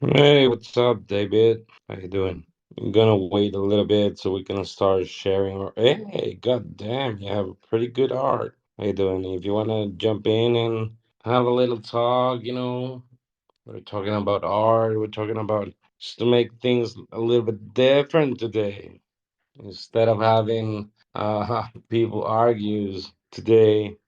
Hey, what's up, David? How you doing? I'm gonna wait a little bit so we can start sharing our. Hey, god damn, you have pretty good art. How you doing? If you wanna jump in and have a little talk, we're talking about art. We're talking about just to make things a little bit different today. Instead of having people argues today,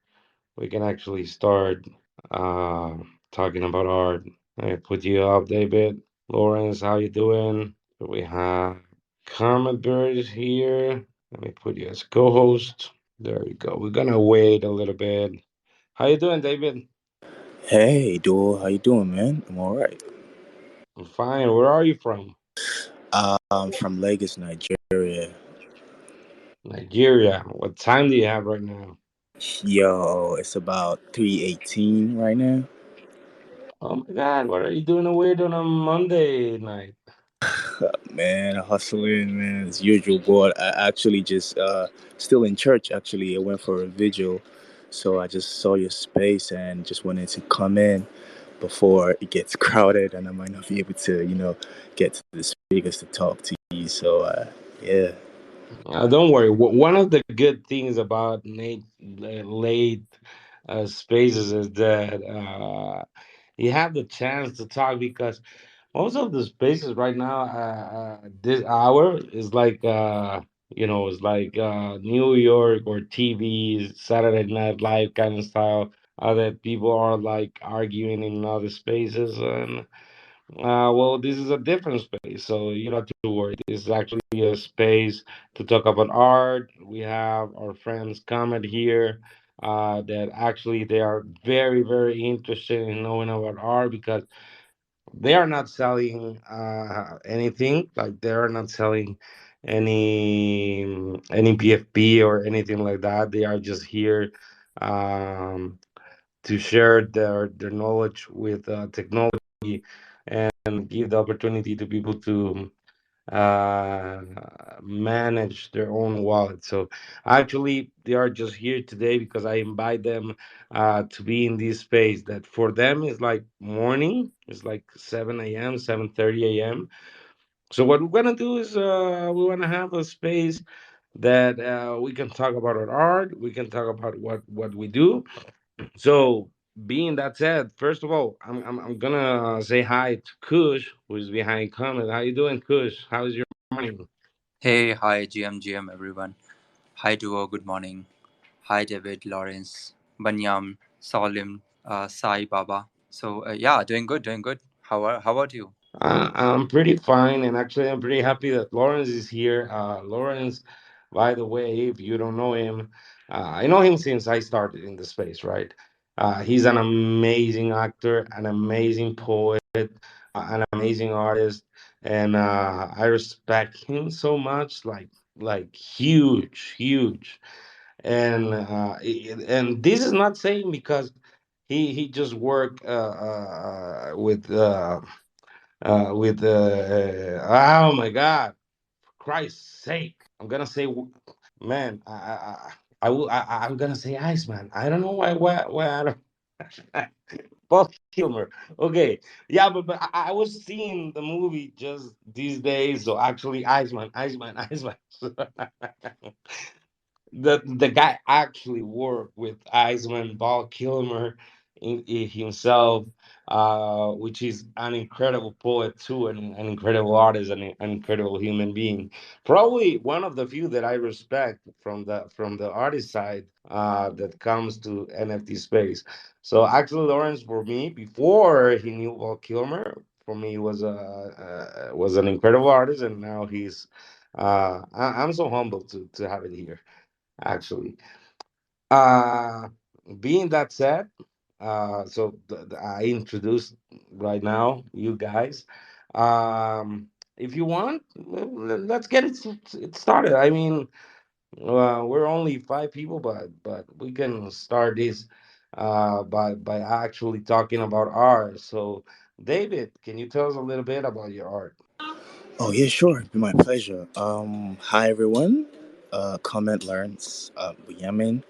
we can actually start uh talking about art. I put you up, David. Lawrence, how you doing? We have Carmen Bird here. Let me put you as co-host. There you go. We're gonna wait a little bit. How you doing, David? Hey, Duel, how you doing, man? I'm all right. I'm fine. Where are you from? From Lagos, Nigeria. Nigeria. What time do you have right now? Yo, it's about 3:18 right now. Oh my God, what are you doing away on a Monday night? Man, hustling, man, as usual. But I actually just still in church. Actually, I went for a vigil, so I just saw your space and just wanted to come in before it gets crowded, and I might not be able to, get to the speakers to talk to you. So yeah. Don't worry. One of the good things about late spaces is that you have the chance to talk because most of the spaces right now, this hour is like, is like New York or TV, Saturday Night Live kind of style. That people are like arguing in other spaces, and well, this is a different space, so you don't have to worry. This is actually a space to talk about art. We have our friends comment here that actually they are very, very interested in knowing about art because they are not selling anything. Like they are not selling any PFP or anything like that. They are just here um, to share their knowledge with technology and give the opportunity to people to uh, manage their own wallet. So actually, they are just here today because I invite them to be in this space that for them is like morning. It's like 7 a.m., 7:30 a.m. So what we're gonna do is we wanna have a space that we can talk about our art. We can talk about what we do, so, being that said, first of all, I'm gonna say hi to Kush, who's behind comment. How you doing, Kush? How's your morning? Hey, hi, GM, everyone. Hi, Duo, good morning. Hi, David, Lawrence, Banyam, Salim, Sai Baba. So, yeah, doing good, doing good. How about you? I'm pretty fine, and actually, I'm pretty happy that Lawrence is here. Lawrence, by the way, if you don't know him, I know him since I started in the space, right? He's an amazing actor, an amazing poet, an amazing artist, and I respect him so much, like huge, huge. And this is not saying because he just worked oh my God, for Christ's sake, I'm gonna say, man, I'm gonna say Iceman. I don't know why I don't. Paul Kilmer. Okay, yeah, but I was seeing the movie just these days, so actually, Iceman. The guy actually worked with Iceman, Val Kilmer in himself, which is an incredible poet too, and an incredible artist, and an incredible human being. Probably one of the few that I respect from the artist side that comes to NFT space. So actually, Lawrence, for me, before he knew Val Kilmer, for me was an incredible artist, and now he's. I'm so humbled to have it here actually. Uh, Being that said, I introduced right now you guys. If you want, let's get it started. I mean, we're only five people, but we can start this by actually talking about art. So, David, can you tell us a little bit about your art? Oh yeah, sure. It'd be my pleasure. Hi everyone. Comment Lawrence, Yemen.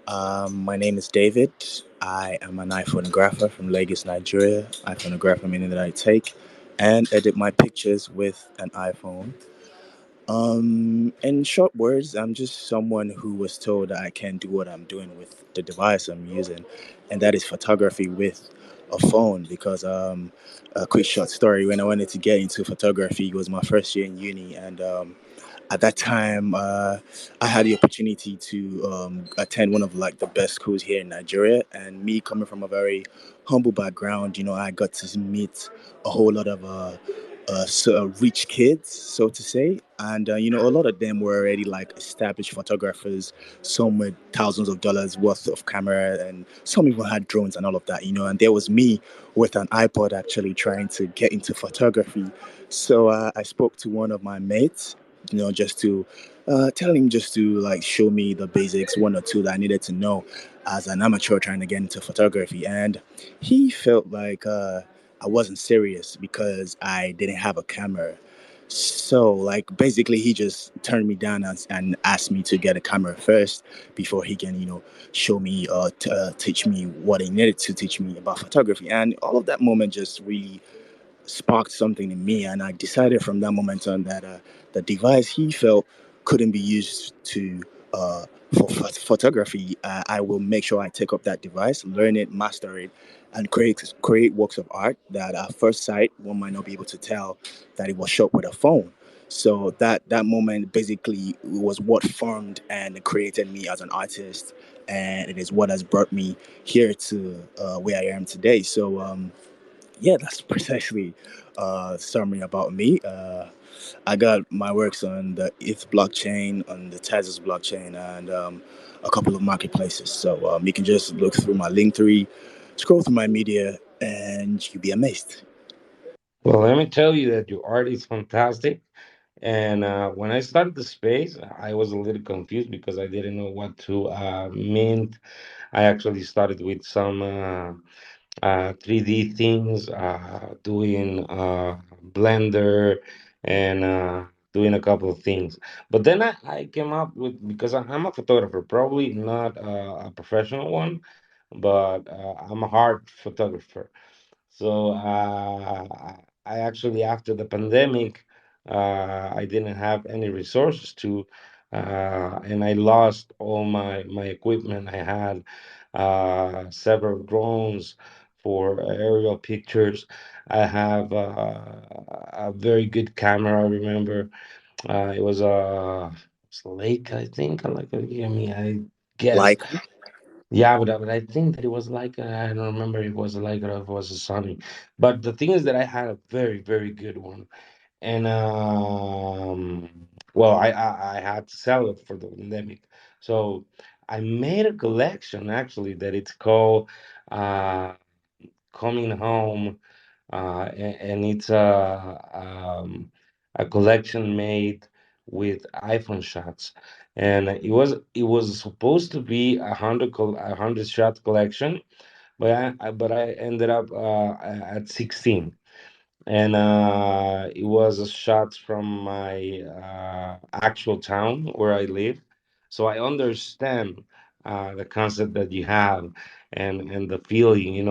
My name is David. I am an iPhonographer from Lagos, Nigeria. IPhonographer meaning that I take and edit my pictures with an iPhone. In short words, I'm just someone who was told that I can do what I'm doing with the device I'm using, and that is photography with a phone. Because a quick short story: when I wanted to get into photography, it was my first year in uni, and at that time, I had the opportunity to attend one of like the best schools here in Nigeria. And me coming from a very humble background, I got to meet a whole lot of rich kids, so to say. And a lot of them were already like established photographers, some with thousands of dollars worth of camera, and some even had drones and all of that. And there was me with an iPod actually trying to get into photography. So I spoke to one of my mates, just to tell him just to like show me the basics, one or two that I needed to know as an amateur trying to get into photography. And he felt like I wasn't serious because I didn't have a camera. So, like, basically, he just turned me down and asked me to get a camera first before he can, show me or teach me what he needed to teach me about photography. And all of that moment just really sparked something in me, and I decided from that moment on that the device he felt couldn't be used to for photography. I will make sure I take up that device, learn it, master it, and create works of art that at first sight one might not be able to tell that it was shot with a phone. So that moment basically was what formed and created me as an artist, and it is what has brought me here to where I am today. So yeah, that's precisely summary about me. I got my works on the ETH blockchain, on the Tezos blockchain, and a couple of marketplaces. So you can just look through my Linktree, scroll through my media, and you'll be amazed. Well, let me tell you that your art is fantastic. And when I started the space, I was a little confused because I didn't know what to mint. I actually started with some 3D things, doing Blender and doing a couple of things. But then I came up with, because I'm a photographer, probably not a professional one, but I'm a hard photographer. So I actually, after the pandemic, I didn't have any resources to, and I lost all my equipment. I had several drones for aerial pictures. I have a very good camera. I remember it was a Leica, I think. I guess. Like, Yeah, but I think that it was like I don't remember if it was like or if it was a Sony. But the thing is that I had a very very good one, and well, I had to sell it for the pandemic, so I made a collection actually that it's called uh Coming Home, and it's a collection made with iPhone shots, and it was supposed to be a hundred shot collection, but I ended up at 16, and it was a shot from my actual town where I live, so I understand the concept that you have and the feeling,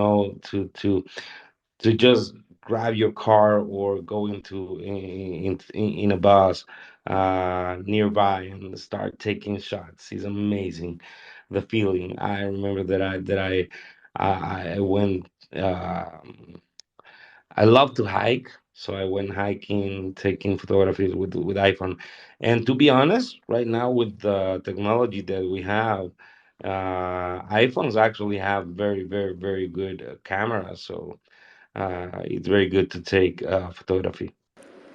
to just grab your car or go into in a bus nearby and start taking shots is amazing. The feeling. I remember that I went. I love to hike, so I went hiking, taking photographies with iPhone. And to be honest, right now with the technology that we have, iPhones actually have very, very, very good cameras. So it's very good to take photography.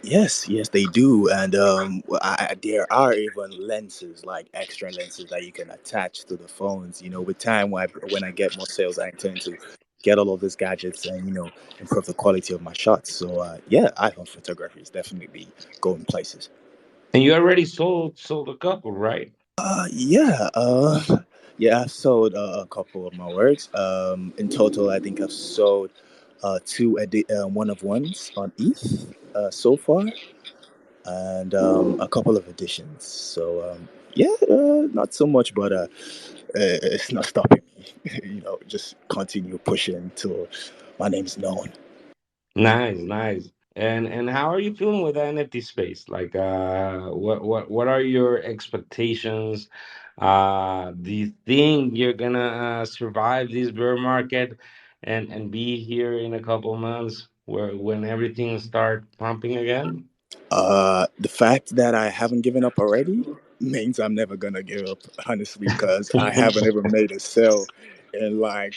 yes, yes, they do, and there are even lenses, like extra lenses that you can attach to the phones. With time, when I get more sales, I intend to get all of these gadgets and improve the quality of my shots. So yeah, iPhone photography is definitely going places. And you already sold a couple, right? Yeah, yeah, I've sold a couple of my works. In total, I think I've sold two one of ones on ETH so far, and a couple of editions. So yeah, not so much, but it's not stopping me. Just continue pushing till my name's known. Nice, nice. And how are you feeling with the NFT space? Like, what are your expectations? Do you think you're gonna survive this bear market and be here in a couple of months where when everything start pumping again? The fact that I haven't given up already means I'm never gonna give up, honestly, because I haven't even made a sale in like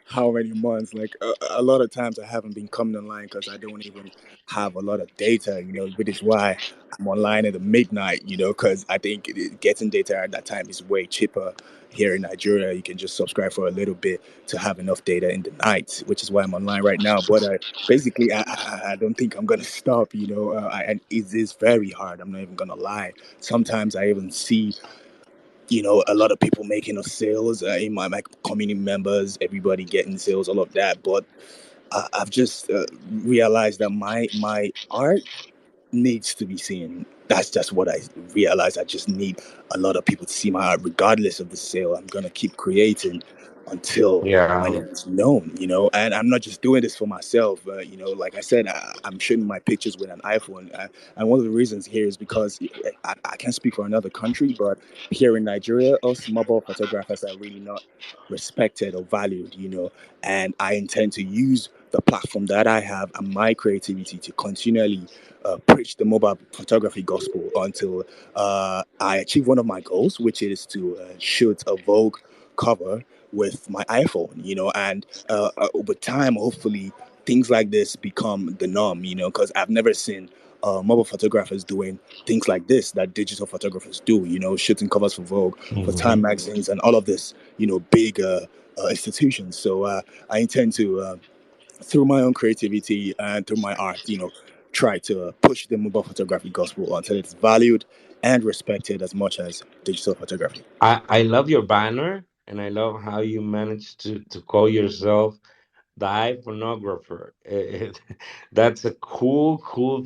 how many months. Like a lot of times, I haven't been coming online because I don't even have a lot of data. Which is why I'm online at the midnight. Because I think getting data at that time is way cheaper. Here in Nigeria, you can just subscribe for a little bit to have enough data in the night, which is why I'm online right now. But basically, I don't think I'm gonna stop. And it is very hard. I'm not even gonna lie. Sometimes I even see a lot of people making of sales in my community members, everybody getting sales, all of that. But I've just realized that my art needs to be seen. That's just what I realized. I just need a lot of people to see my art, regardless of the sale. I'm gonna keep creating until when Yeah. it's known, And I'm not just doing this for myself. Like I said, I'm shooting my pictures with an iPhone, and one of the reasons here is because I can't speak for another country, but here in Nigeria, us mobile photographers are really not respected or valued, And I intend to use the platform that I have and my creativity to continually preach the mobile photography gospel until I achieve one of my goals, which is to shoot a Vogue cover with my iPhone, and over time, hopefully, things like this become the norm, because I've never seen mobile photographers doing things like this that digital photographers do, shooting covers for Vogue, for Time Mhm. magazines, and all of this, big institutions. So I intend to through my own creativity and through my art, try to push the mobile photography gospel until it's valued and respected as much as digital photography. I love your banner, and I love how you managed to call yourself the iPhonographer. That's a cool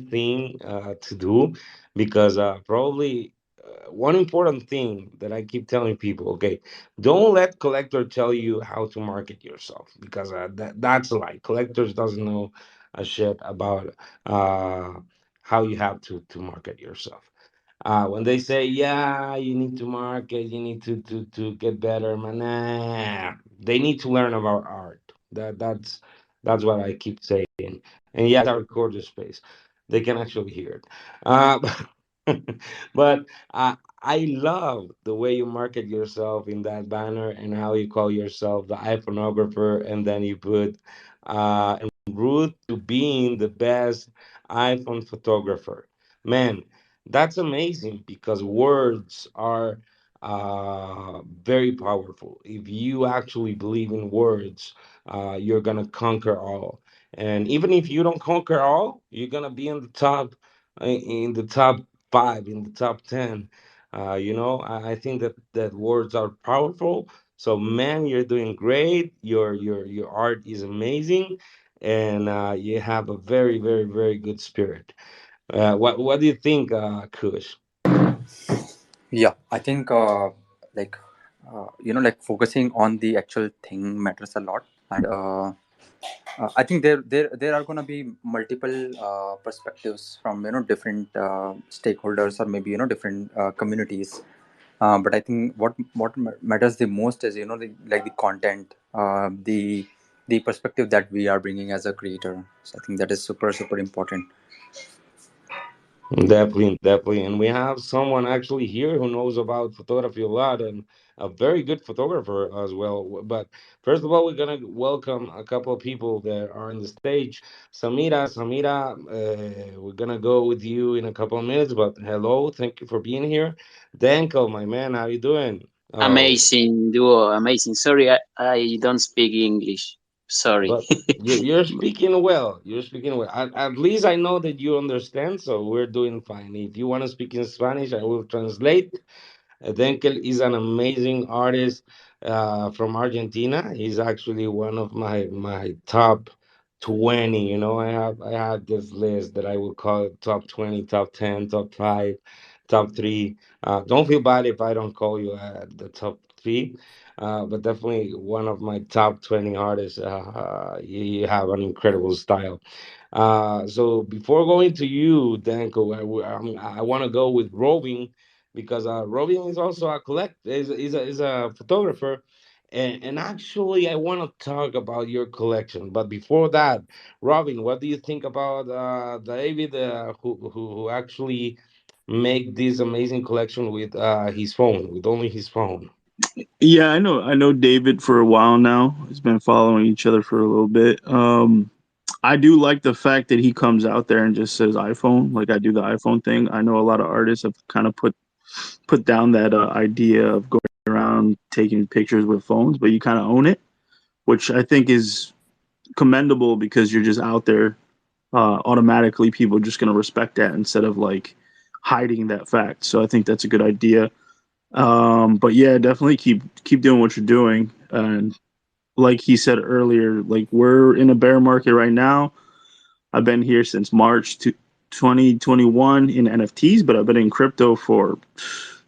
thing to do because probably one important thing that I keep telling people, okay, don't let collector tell you how to market yourself because that's a lie. Collectors doesn't know a shit about uh, how you have to market yourself. When they say, yeah, you need to market, you need to get better, man, nah, they need to learn about art. That's what I keep saying. And yes, I record the space. They can actually hear it. Uh, but I love the way you market yourself in that banner and how you call yourself the iPhoneographer, and then you put en route to being the best iPhone photographer. Man, that's amazing because words are very powerful. If you actually believe in words, you're gonna conquer all. And even if you don't conquer all, you're gonna be in the top five, in the top 10. I think that words are powerful. So, man, you're doing great. Your art is amazing, and you have a very good spirit. What do you think, Kush? Yeah, I think like like focusing on the actual thing matters a lot, and I think there are gonna be multiple perspectives from different stakeholders, or maybe different communities. But I think what matters the most is like the content, the perspective that we are bringing as a creator. So I think that is super important. Definitely. And we have someone actually here who knows about photography a lot and a very good photographer as well. But first of all, we're gonna welcome a couple of people that are on the stage. Samira, we're gonna go with you in a couple of minutes, but hello, thank you for being here. Danko, my man, how you doing? Oh, Amazing duo, amazing. Sorry, I don't speak English. Sorry. but you're speaking well. You're speaking well. At least I know that you understand, so we're doing fine. If you want to speak in Spanish, I will translate. Denkel is an amazing artist from Argentina. He's actually one of my top 20. I have this list that I would call it top 20, top 10, top 5, top 3. Don't feel bad if I don't call you the top 3. But definitely one of my top 20 artists. You have an incredible style. So before going to you, Danko, I want to go with Robin because Robin is also a is a photographer, and actually I want to talk about your collection. But before that, Robin, what do you think about David, who actually make this amazing collection with his phone, with only his phone? Yeah, I know David for a while now. He's been following each other for a little bit. I do like the fact that he comes out there and just says iPhone. Like I do the iPhone thing. I know a lot of artists have kind of put down that idea of going around taking pictures with phones, but you kind of own it, which I think is commendable because you're just out there. Automatically, people are just going to respect that instead of like hiding that fact. So I think that's a good idea. But yeah, definitely keep doing what you're doing. And like he said earlier, like we're in a bear market right now. I've been here since March 2021 in NFTs, but I've been in crypto for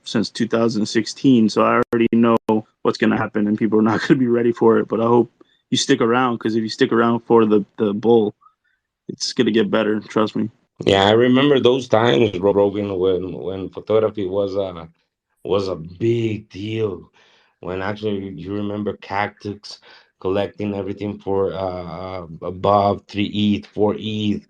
since 2016. So I already know what's going to happen, and people are not going to be ready for it. But I hope you stick around because if you stick around for the bull, it's going to get better. Trust me. Yeah, I remember those times, Robin, when photography was a big deal. When actually you remember cactus collecting everything for above 3 ETH, 4 ETH.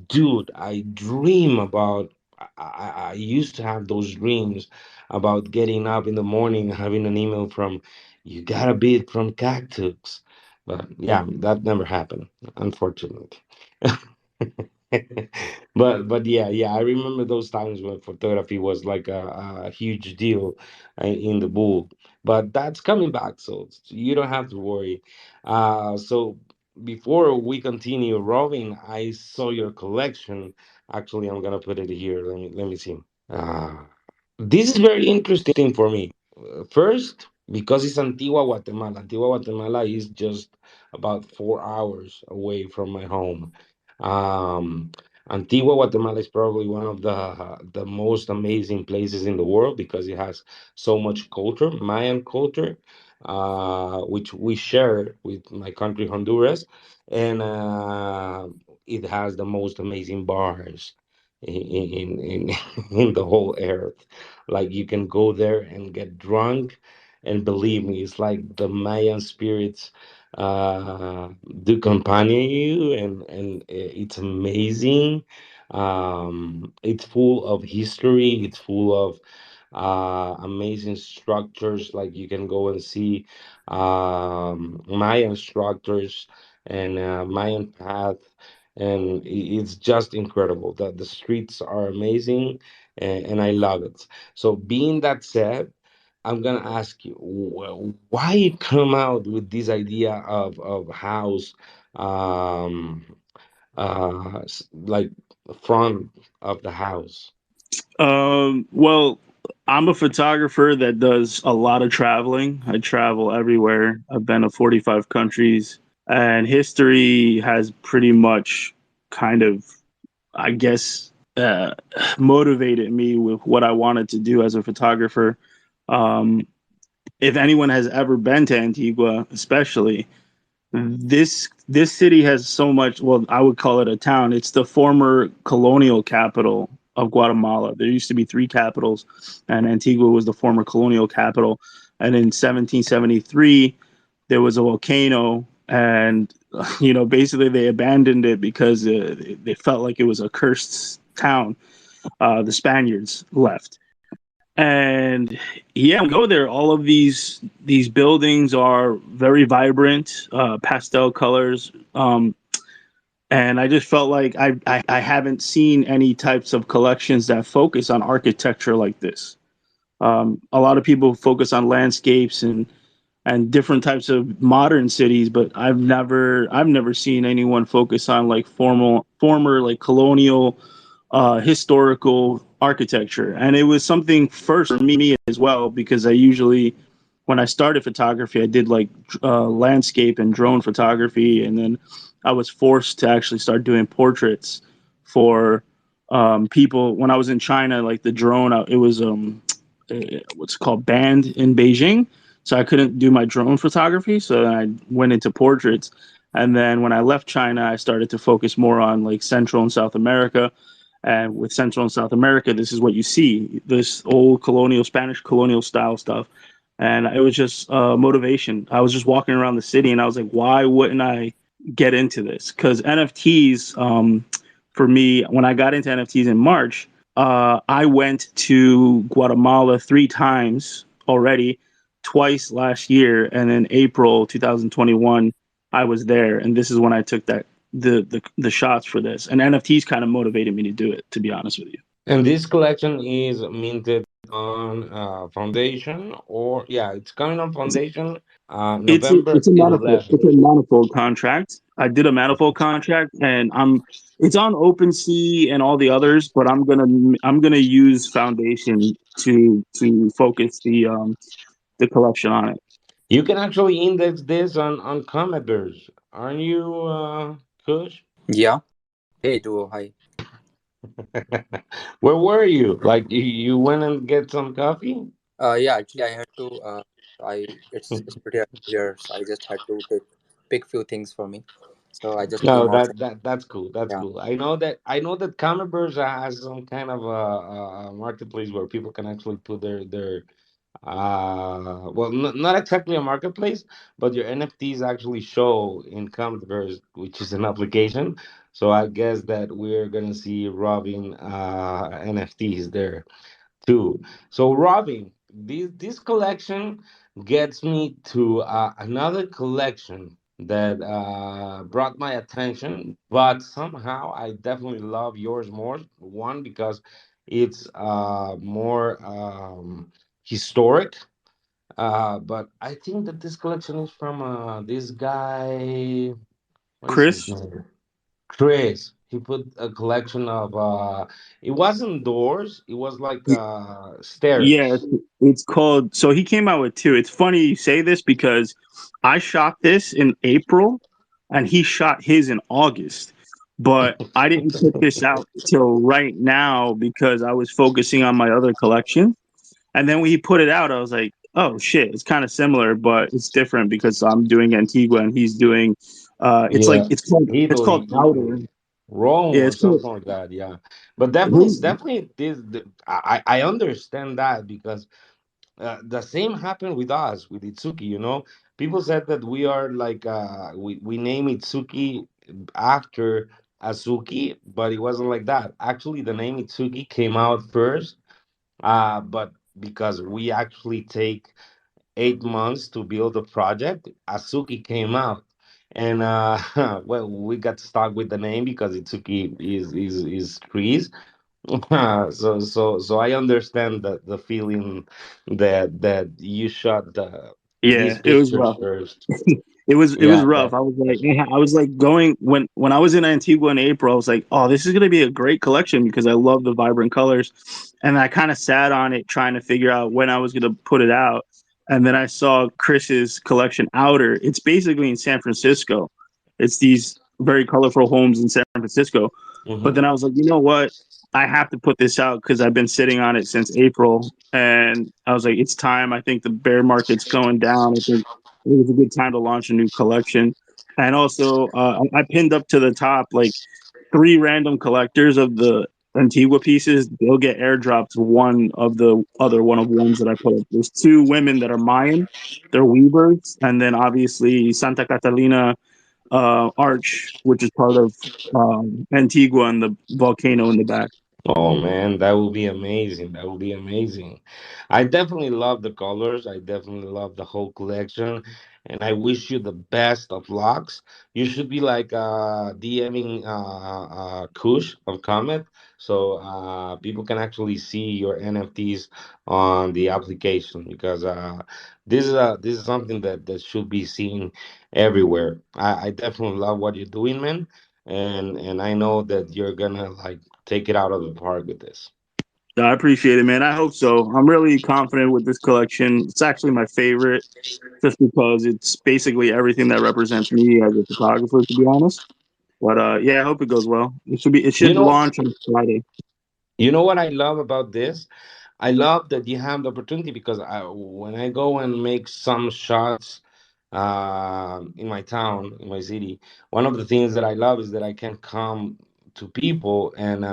Dude, I dream about. I used to have those dreams about getting up in the morning, having an email from, you got a bid from cactus. But yeah, that never happened, unfortunately. But yeah, I remember those times when photography was like a huge deal in the bull. But that's coming back, so you don't have to worry. So before we continue, Robin, I saw your collection. Actually, I'm gonna put it here. Let me see. Uh, this is very interesting for me. First, because it's Antigua, Guatemala. Antigua, Guatemala is just about 4 hours away from my home. Um, Antigua, Guatemala is probably one of the most amazing places in the world because it has so much culture, Mayan culture, which we share with my country, Honduras, and it has the most amazing bars in in the whole earth. Like you can go there and get drunk, and believe me, it's like the Mayan spirits do companion you, and it's amazing. It's full of history. It's full of amazing structures. Like you can go and see Mayan structures and Mayan path, and it's just incredible. The streets are amazing, and I love it. So, being that said, I'm gonna ask you why you come out with this idea of house, um, like front of the house. Well, I'm a photographer that does a lot of traveling. I travel everywhere. I've been to 45 countries, and history has pretty much kind of, I guess, motivated me with what I wanted to do as a photographer. Um, if anyone has ever been to Antigua, especially, this city has so much. Well, I would call it a town. It's the former colonial capital of Guatemala. There used to be three capitals, and Antigua was the former colonial capital. And in 1773, there was a volcano, and basically they abandoned it because they felt like it was a cursed town. The Spaniards left, and yeah, go there. All of these buildings are very vibrant, pastel colors. And I just felt like I haven't seen any types of collections that focus on architecture like this. A lot of people focus on landscapes and different types of modern cities, but I've never seen anyone focus on like former like colonial historical architecture. And it was something first for me as well, because I usually, when I started photography, I did like landscape and drone photography. And then I was forced to actually start doing portraits for people. When I was in China, like the drone, it was what's called banned in Beijing. So I couldn't do my drone photography. So I went into portraits. And then when I left China, I started to focus more on like Central and South America. And with Central and South America, this is what you see, this old colonial, Spanish colonial style stuff. And it was just motivation. I was just walking around the city and I was like, why wouldn't I get into this? Because NFTs, for me, when I got into NFTs in March, I went to Guatemala 3 times already, twice last year, and in April 2021, I was there, and this is when I took the shots for this. And NFTs kind of motivated me to do it, to be honest with you. And this collection is minted on Foundation, or yeah, it's coming on Foundation November It's a manifold. 11th. It's a manifold contract. I did a manifold contract, and it's on OpenSea and all the others, but I'm gonna use Foundation to focus the collection on it. You can actually index this on Cometverse, aren't you, Kush? Yeah. Hey, duo. Hi. Where were you? Like you went and get some coffee? Yeah, actually, I had to. It's pretty early here, so I just had to pick few things for me. So I just No, came outside. that's cool. That's Yeah. cool. I know that Cometverse has some kind of a marketplace where people can actually put their well, not exactly a marketplace, but your NFTs actually show in Cometverse, which is an application. So I guess that we're gonna see Robin NFTs there too. So Robin, this collection gets me to another collection that brought my attention, but somehow I definitely love yours more. One, because it's more historic, but I think that this collection is from this guy. What is his Chris, name? Chris. He put a collection of it wasn't doors, it was like yeah, stairs. it's called. So he came out with two. It's funny you say this because I shot this in April, and he shot his in August. But I didn't put this out till right now because I was focusing on my other collection. And then when he put it out, I was like, "Oh shit, it's kind of similar, but it's different because I'm doing Antigua and he's doing. It's like Yeah. it's called Italy, Outer. Italy. Rome Yeah, or it's called. something like that, yeah. But definitely this I understand that because the same happened with us with Itsuki, you know. People said that we are like we name Itsuki after Azuki, but it wasn't like that. Actually, the name Itsuki came out first, but because we actually take 8 months to build a project, Azuki came out. And well, we got stuck with the name because Itsuki is trees. So I understand the feeling that you shot these Yeah, it was pictures rough. first. It was Yeah, rough. I was like going when I was in Antigua in April. I was like, oh, this is gonna be a great collection because I love the vibrant colors, and I kind of sat on it trying to figure out when I was gonna put it out, and then I saw Chris's collection Outer. It's basically in San Francisco. It's these very colorful homes in San Francisco. But hmm then I was like, you know what? I have to put this out because I've been sitting on it since April, and I was like, it's time. I think the bear market's going down. I think it was a good time to launch a new collection. And also, I pinned up to the top like 3 random collectors of the Antigua pieces. They'll get airdropped one of the other one of ones that I put up. There's 2 women that are Mayan, they're weavers, and then obviously Santa Catalina Arch, which is part of Antigua and the volcano in the back. Oh man, that would be amazing. That would be amazing. I definitely love the colors. I definitely love the whole collection. And I wish you the best of lucks. You should be like DMing Kush of Comet so people can actually see your NFTs on the application because this is something that should be seen everywhere. I definitely love what you're doing, man. And I know that you're gonna like take it out of the park with this. I appreciate it, man. I hope so. I'm really confident with this collection. It's actually my favorite, just because it's basically everything that represents me as a photographer, to be honest. But yeah, I hope it goes well. It You should know, launch on Friday. you know what I love about this? I love that you have the opportunity because when I go and make some shots in my town, in my city. One of the things that I love is that I can come to people, and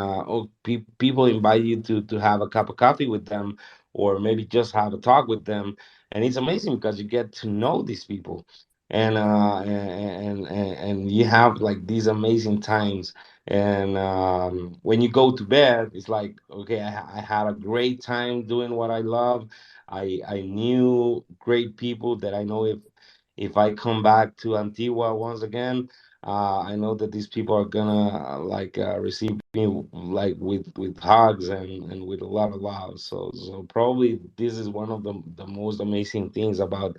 people invite you to have a cup of coffee with them, or maybe just have a talk with them, and it's amazing because you get to know these people, and you have like these amazing times. And when you go to bed, it's like, okay, I had a great time doing what I love. I knew great people that I know, if I come back to Antigua once again, I know that these people are gonna receive me like with hugs and with a lot of love. So probably this is one of the most amazing things about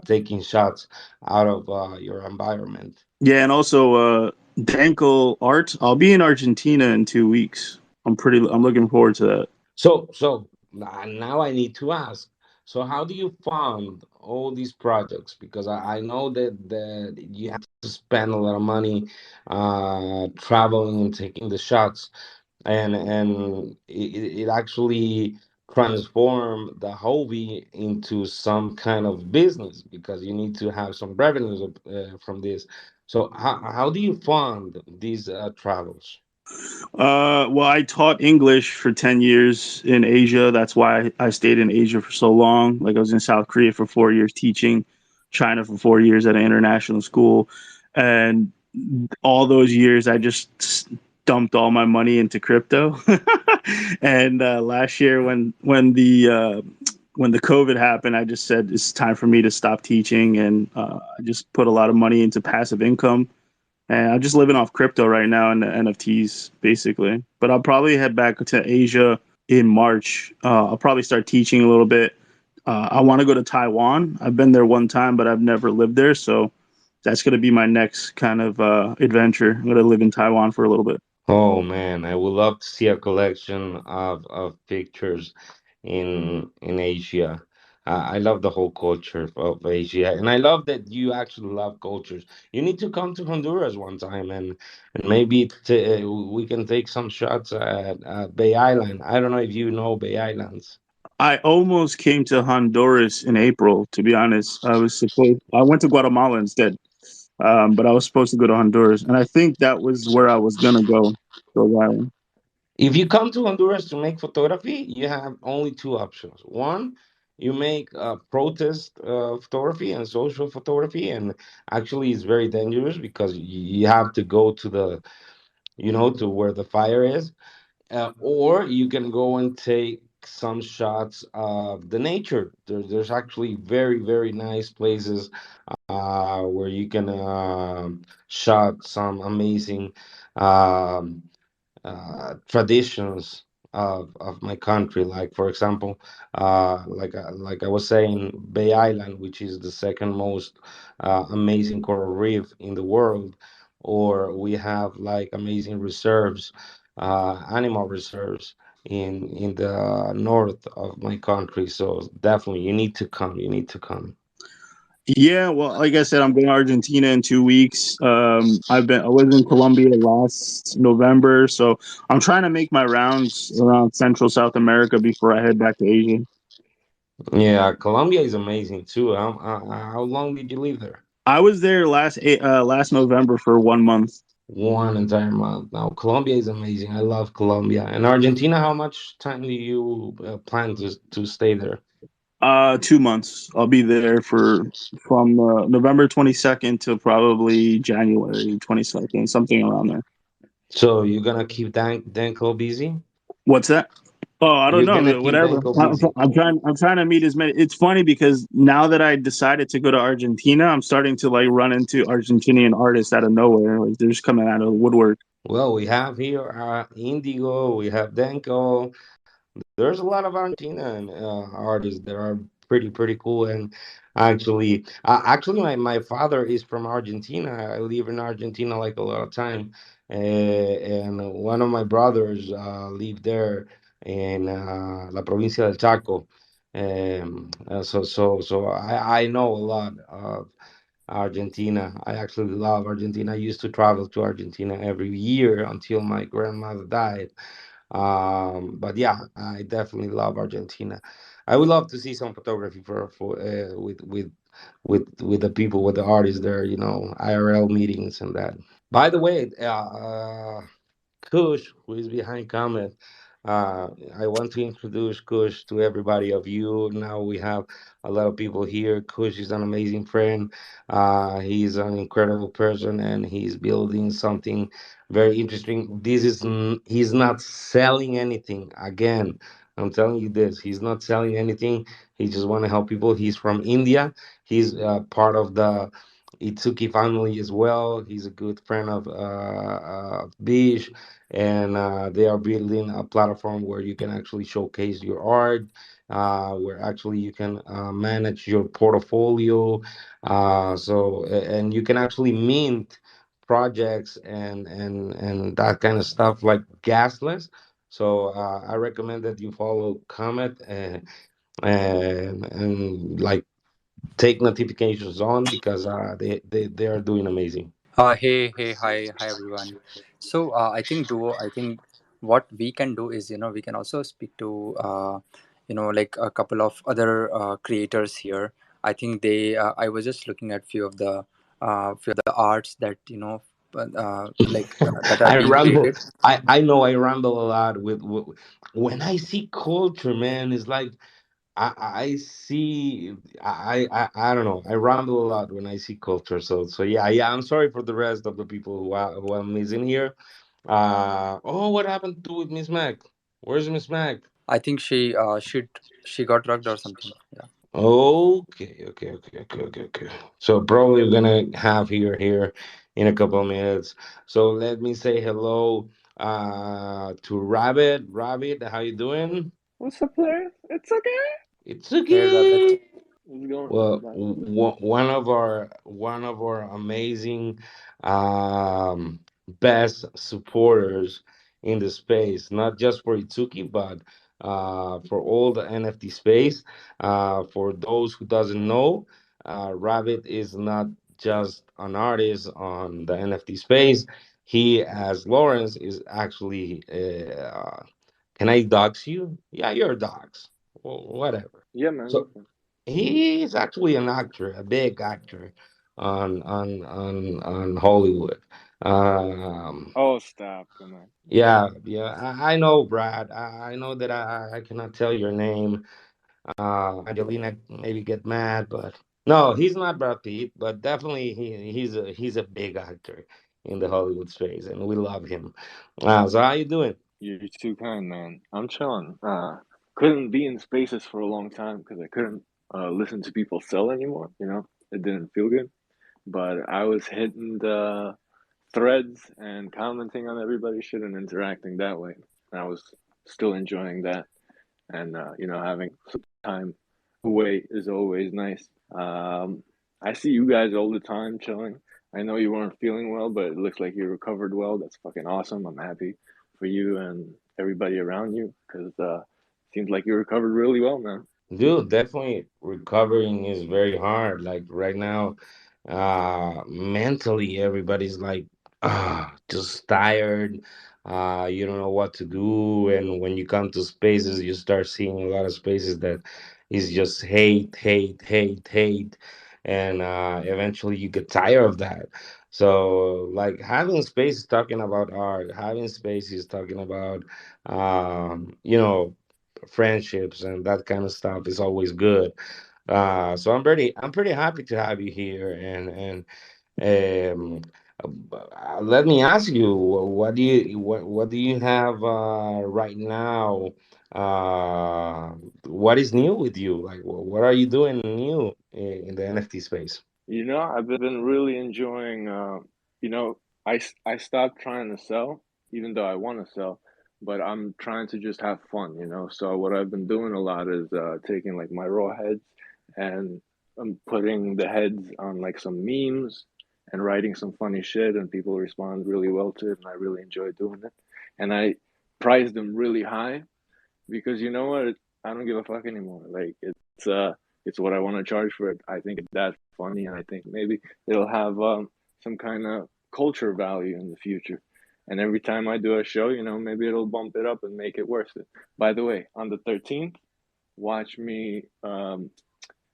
taking shots out of your environment. Yeah, and also Dankel Art. I'll be in Argentina in 2 weeks. I'm looking forward to that. Now I need to ask. So how do you fund all these projects? Because I know that you have to spend a lot of money traveling and taking the shots, and it actually transform the hobby into some kind of business, because you need to have some revenues from this. So how do you fund these travels? Well, I taught English for 10 years in Asia. That's why I stayed in Asia for so long. Like I was in South Korea for 4 years teaching, China for 4 years at an international school. And all those years, I just dumped all my money into crypto. And last year, when the COVID happened, I just said it's time for me to stop teaching, and I just put a lot of money into passive income, and I'm just living off crypto right now and the NFTs basically. But I'll probably head back to Asia in March. I'll probably start teaching a little bit. I want to go to Taiwan. I've been there one time, but I've never lived there. So that's going to be my next kind of adventure. I'm going to live in Taiwan for a little bit. Oh man, I would love to see a collection of pictures in Asia. I love the whole culture of Asia, and I love that you actually love cultures. You need to come to Honduras one time, and maybe we can take some shots at Bay Island. I don't know if you know Bay Islands. I almost came to Honduras in April. To be honest, I went to Guatemala instead, but I was supposed to go to Honduras, and I think that was where I was gonna go. So that If you come to Honduras to make photography, you have only two options. One, you make protest photography and social photography, and actually, it's very dangerous because you have to go to to where the fire is, or you can go and take some shots of the nature. There's actually very, very nice places where you can shot some amazing. Um, Traditions of my country. Like for example, like I was saying, Bay Island, which is the second most amazing coral reef in the world, or we have like amazing reserves, animal reserves in the north of my country. So definitely, you need to come. You need to come. Yeah, well, like I said, I'm going to Argentina in 2 weeks. I was in Colombia last November, so I'm trying to make my rounds around Central South America before I head back to Asia. Yeah, Colombia is amazing too. How long did you live there? I was there last November for 1 month. One entire month. Now, Colombia is amazing. I love Colombia. And Argentina, how much time do you plan to stay there? 2 months. I'll be there for from November 22nd to probably January 22nd, something around there. So you're gonna keep Danko busy? What's that? Oh, I don't You're gonna know. keep Whatever. Danko busy. I'm trying to meet as many. It's funny because now that I decided to go to Argentina, I'm starting to like run into Argentinian artists out of nowhere. Like they're just coming out of the woodwork. Well, we have here Indigo, we have Danko. There's a lot of Argentinian artists that are pretty cool. And actually, my father is from Argentina. I live in Argentina like a lot of time, and one of my brothers live there in la provincia del Chaco. So I know a lot of Argentina. I actually love Argentina. I used to travel to Argentina every year until my grandmother died. But yeah, I definitely love Argentina. I would love to see some photography for with with the people, with the artists there, IRL meetings and that. By the way, Kush, who is behind comment. I want to introduce Kush to everybody of you. Now we have a lot of people here. Kush is an amazing friend. He's an incredible person, and he's building something very interesting. He's not selling anything. Again, I'm telling you this. He's not selling anything. He just want to help people. He's from India. He's part of the Itsuki family as well. He's a good friend of Bish, and they are building a platform where you can actually showcase your art, where actually you can manage your portfolio, and you can actually mint projects and that kind of stuff like gasless. So I recommend that you follow Comet and like take notifications on because they are doing amazing. Hi everyone. So I think duo. I think what we can do is we can also speak to like a couple of other creators here. I think they. I was just looking at few of the arts that that are I being ramble. created. I know I ramble a lot with when I see culture, man. It's like I see I don't know. I ramble a lot when I see culture. So yeah. I'm sorry for the rest of the people who I'm missing here. Oh, what happened to with Miss Mac? Where's Miss Mac? I think she got drugged or something. Yeah. Okay. So probably we're gonna have here in a couple of minutes. So let me say hello to Rabbit. Rabbit, how you doing? What's up, players? It's okay. It's Hey Rabbit. okay. What's going on, Well, man? one of our amazing best supporters in the space, not just for Itsuki, but for all the NFT space. For those who doesn't know, Rabbit is not just an artist on the NFT space. He, as Lawrence, is actually. Can I dox you? Yeah, you're dox. Well, whatever. Yeah, man, go So for it. he's actually an actor, a big actor on Hollywood. Um, Oh, stop. Come on. yeah, I know, Brad. I know that I cannot tell your name. Angelina maybe get mad, but no, he's not Brad Pitt, but definitely he's a big actor in the Hollywood space, and we love him. So how you doing? You're too kind, man. I'm chilling. Couldn't be in spaces for a long time because I couldn't listen to people sell anymore. It didn't feel good. But I was hitting the threads and commenting on everybody's shit and interacting that way. And I was still enjoying that. And, having some time away is always nice. I see you guys all the time chilling. I know you weren't feeling well, but it looks like you recovered well. That's fucking awesome. I'm happy for you and everybody around you because seems like you recovered really well, man. Dude, definitely recovering is very hard. Like right now, mentally everybody's like just tired. You don't know what to do. And when you come to spaces, you start seeing a lot of spaces that is just hate. And eventually you get tired of that. So like having spaces talking about art, having spaces talking about friendships and that kind of stuff is always good. So I'm pretty happy to have you here, and let me ask you, what do you have right now? What is new with you? Like, what are you doing new in the NFT space? I've been really enjoying, I stopped trying to sell, even though I want to sell, but I'm trying to just have fun, So what I've been doing a lot is taking like my raw heads and I'm putting the heads on like some memes and writing some funny shit, and people respond really well to it, and I really enjoy doing it. And I price them really high because you know what? I don't give a fuck anymore. Like it's what I want to charge for it. I think it's that funny, and I think maybe it'll have some kind of culture value in the future. And every time I do a show, maybe it'll bump it up and make it worth it. By the way, on the 13th, watch me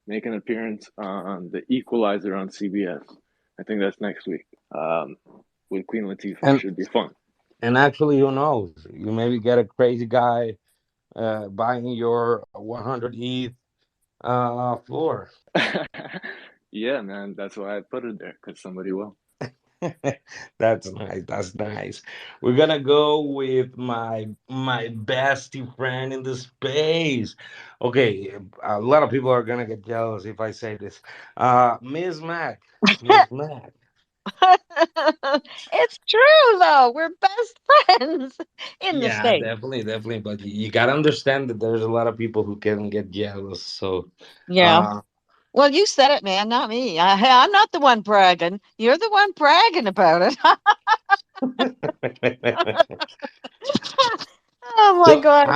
make an appearance on The Equalizer on CBS. I think that's next week. With Queen Latifah, And should be fun. actually, who knows? You maybe get a crazy guy buying your 100th floor. Yeah, man, that's why I put it there because somebody will. That's nice. That's nice. We're gonna go with my bestie friend in the space. Okay, a lot of people are gonna get jealous if I say this. Miss Mac, Miss Mac. It's true though. We're best friends in the Yeah, States. definitely, definitely. But you gotta understand that there's a lot of people who can get jealous. So, Yeah. uh, Well, you said it, man, not me. I'm not the one bragging. You're the one bragging about it. Oh my so God.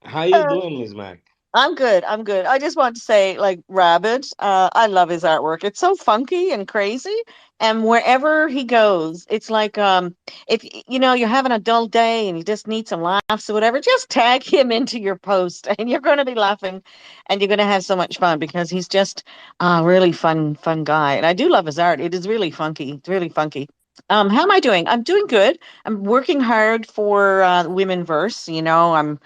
how you Uh, doing, Miss Mac? I'm good. I'm good. I just want to say, like Rabbit, I love his artwork. It's so funky and crazy. And wherever he goes, it's like if you're having a dull day and you just need some laughs or whatever, just tag him into your post and you're going to be laughing and you're going to have so much fun because he's just a really fun guy. And I do love his art. It is really funky. It's really funky. How am I doing? I'm doing good. I'm working hard for Women Verse. I'm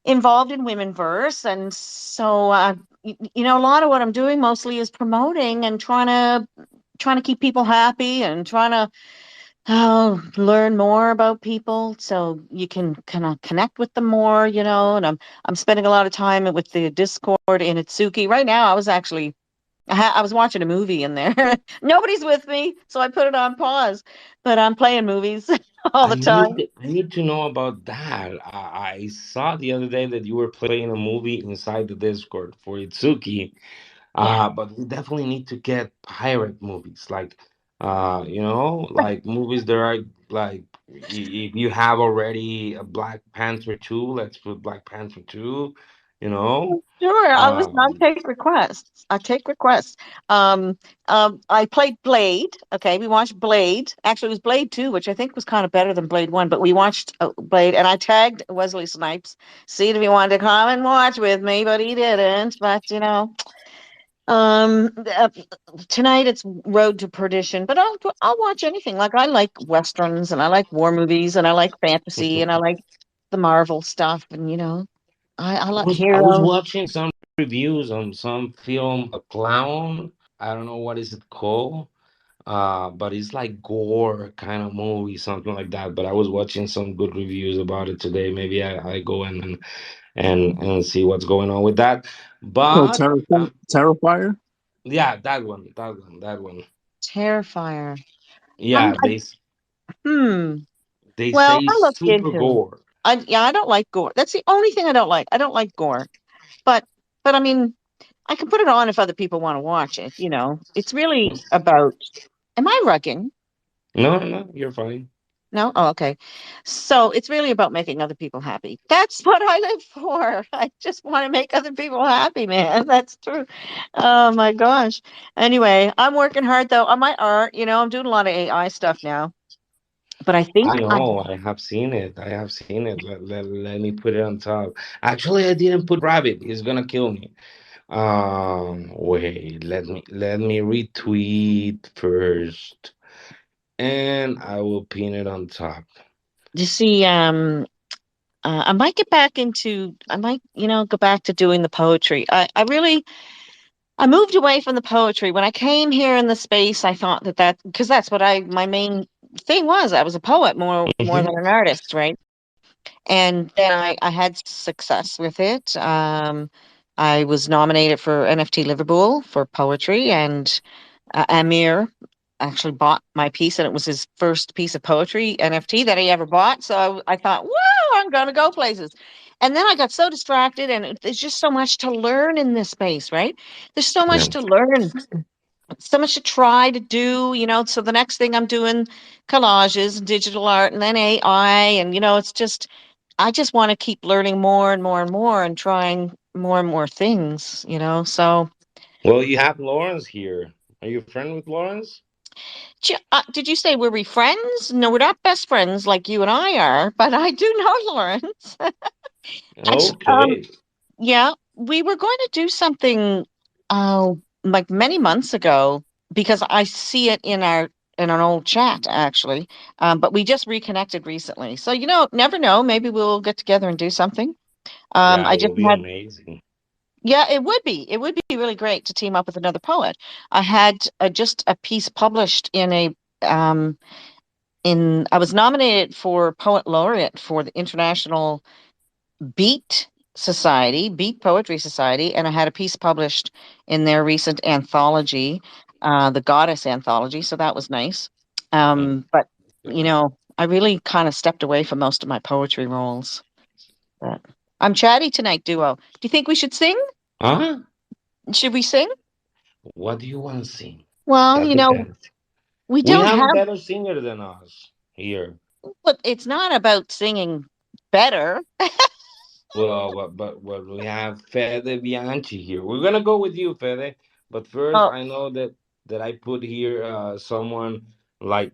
involved in women verse, and so a lot of what I'm doing mostly is promoting and trying to keep people happy and trying to learn more about people so you can kind of connect with them more, and I'm spending a lot of time with the Discord in Itsuki right now. I was watching a movie in there. Nobody's with me, so I put it on pause, but I'm playing movies all the time. I need to know about that. I saw the other day that you were playing a movie inside the Discord for Itsuki. Yeah. But we definitely need to get pirate movies, like like movies that are like if you have already a Black Panther 2, let's put Black Panther 2, you know. Sure, I'll Um, take requests. I take requests. Um, I played Blade. Okay, we watched Blade. Actually, it was Blade 2, which I think was kind of better than Blade 1, but we watched Blade, and I tagged Wesley Snipes, see if he wanted to come and watch with me, but he didn't. But um, uh, tonight it's Road to Perdition, but I'll watch anything. Like I like westerns, and I like war movies, and I like fantasy, and I like the Marvel stuff, and I like I was hero. watching some reviews on some film, A Clown. I don't know what is it called. But it's like gore kind of movie, something like that. But I was watching some good reviews about it today. Maybe I go in and see what's going on with that. Oh, But Terrifier. yeah, that one. Terrifier. I'm Yeah, I, hmm. they Well, say I looked super into it. gore. I don't like gore. That's the only thing I don't like. I don't like gore. But I mean, I can put it on if other people want to watch it. It's really about. Am I rugging? No, no, you're fine. No? Oh, okay. So it's really about making other people happy. That's what I live for. I just want to make other people happy, man. That's true. Oh my gosh. Anyway, I'm working hard though on my art. I'm doing a lot of AI stuff now. But I I think I know. I have seen it. I have seen it. Let me put it on top. Actually, I didn't put rabbit. He's gonna kill me. Wait. Let me retweet first, and I will pin it on top. you see I might get back into I might, go back to doing the poetry. I moved away from the poetry. When I came here in the space, I thought that because that's what my main thing was. I was a poet more than Mhm. an artist, right? And then I had success with it. I was nominated for NFT Liverpool for poetry, and Amir actually bought my piece, and it was his first piece of poetry NFT that he ever bought. So I thought, whoa, I'm going to go places. And then I got so distracted, and there's just so much to learn in this space, right? There's so Yeah. much to learn, so much to try to do, So the next thing I'm doing collages, digital art, and then AI, and I just want to keep learning more and more and more, and trying more and more things, So. Well, you have Lawrence here. Are you a friend with Lawrence? Did you say were we friends? No, we're not best friends like you and I are, but I do know Lawrence. And Okay. yeah, we were going to do something. like many months ago, because I see it in an old chat actually. But we just reconnected recently, so never know. Maybe we'll get together and do something. Yeah, I it just will be had amazing. Yeah, it would be. It would be really great to team up with another poet. I had just a piece published in a I was nominated for poet laureate for the International Beat Beat Poetry Society, and I had a piece published in their recent anthology, the Goddess Anthology. So that was nice. But Okay. I really kind of stepped away from most of my poetry roles. But I'm chatty tonight, duo. Do you think we should sing? Huh? Should we sing? What do you want to sing? Well, That depends. we We don't have a have, better singer than us here. but it's not about singing better. Well, but we have Fede Bianchi here. We're gonna go with you, Fede. But first, Oh, I know that I put here someone like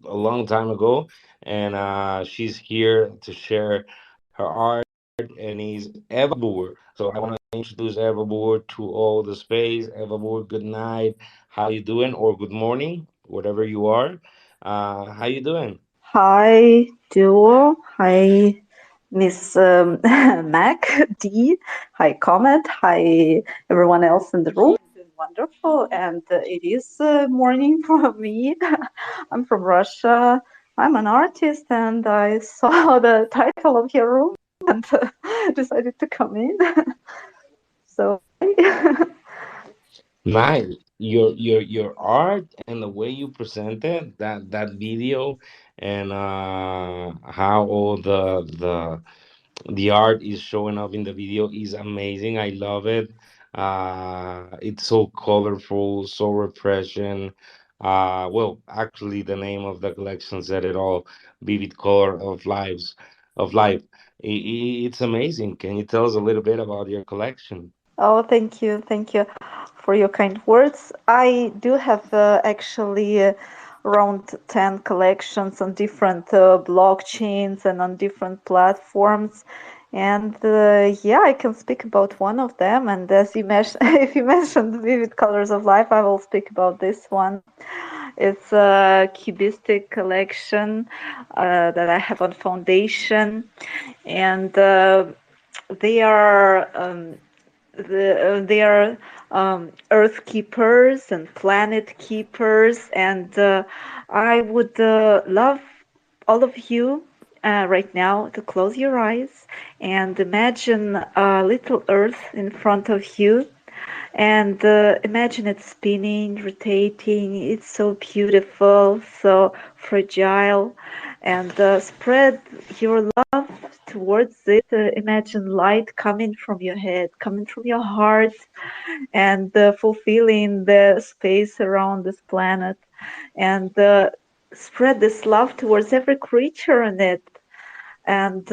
a long time ago, and she's here to share her art, and he's Eva Boer. So I want to introduce Eva Boer to all the space. Eva Boer, good night. How you doing? Or good morning, whatever you are. How you doing? Hi, Duo. Hi, Miss Mac D. Hi, Comet. Hi, everyone else in the room. It's been wonderful, and it is morning for me. I'm from Russia. I'm an artist, and I saw the title of your room and decided to come in. So, Nice. Your art and the way you presented that video and how all the art is showing up in the video is amazing. I love it. It's so colorful, so repression. Well, actually, the name of the collection said it all. Vivid color of life. It's amazing. Can you tell us a little bit about your collection? oh, thank you. Thank you for your kind words. I do have actually around 10 collections on different blockchains and on different platforms. And yeah, I can speak about one of them. And as you mentioned, if you mentioned Vivid Colors of Life, I will speak about this one. It's a cubistic collection that I have on Foundation. And they are they are earth keepers and planet keepers, and I would love all of you right now to close your eyes and imagine a little earth in front of you, and imagine it spinning, rotating. It's so beautiful, so fragile, and spread your love towards it. Imagine light coming from your head, coming from your heart, and fulfilling the space around this planet, and spread this love towards every creature in it. And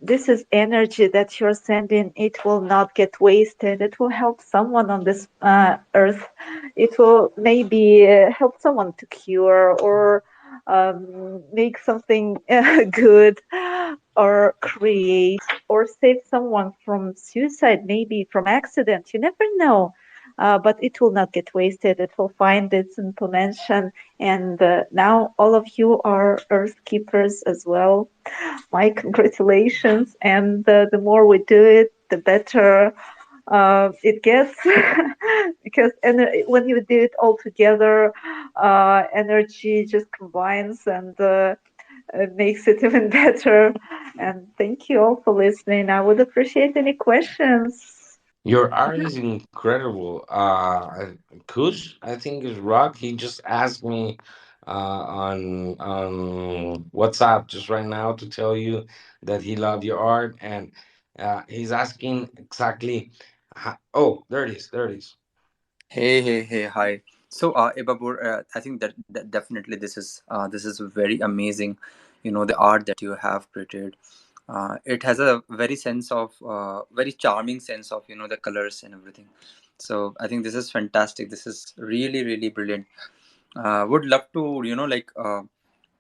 this is energy that you're sending. It will not get wasted. It will help someone on this earth. It will maybe help someone to cure or make something good, or create, or save someone from suicide, maybe from accident. You never know. But it will not get wasted. It will find its implementation. And now all of you are earth keepers as well. My congratulations. And the more we do it, the better it gets. Because when you do it all together, energy just combines, and it makes it even better. And thank you all for listening. I would appreciate any questions. Your art is incredible. Kush, I think is Rock. He just asked me on WhatsApp just right now to tell you that he loved your art, and he's asking exactly. Oh, there it is. There it is. Hey, hi. So, Ebabur, I think that definitely this is very amazing. The art that you have created. It has a very charming sense of the colors and everything. So, I think this is fantastic. This is really, really brilliant. Would love to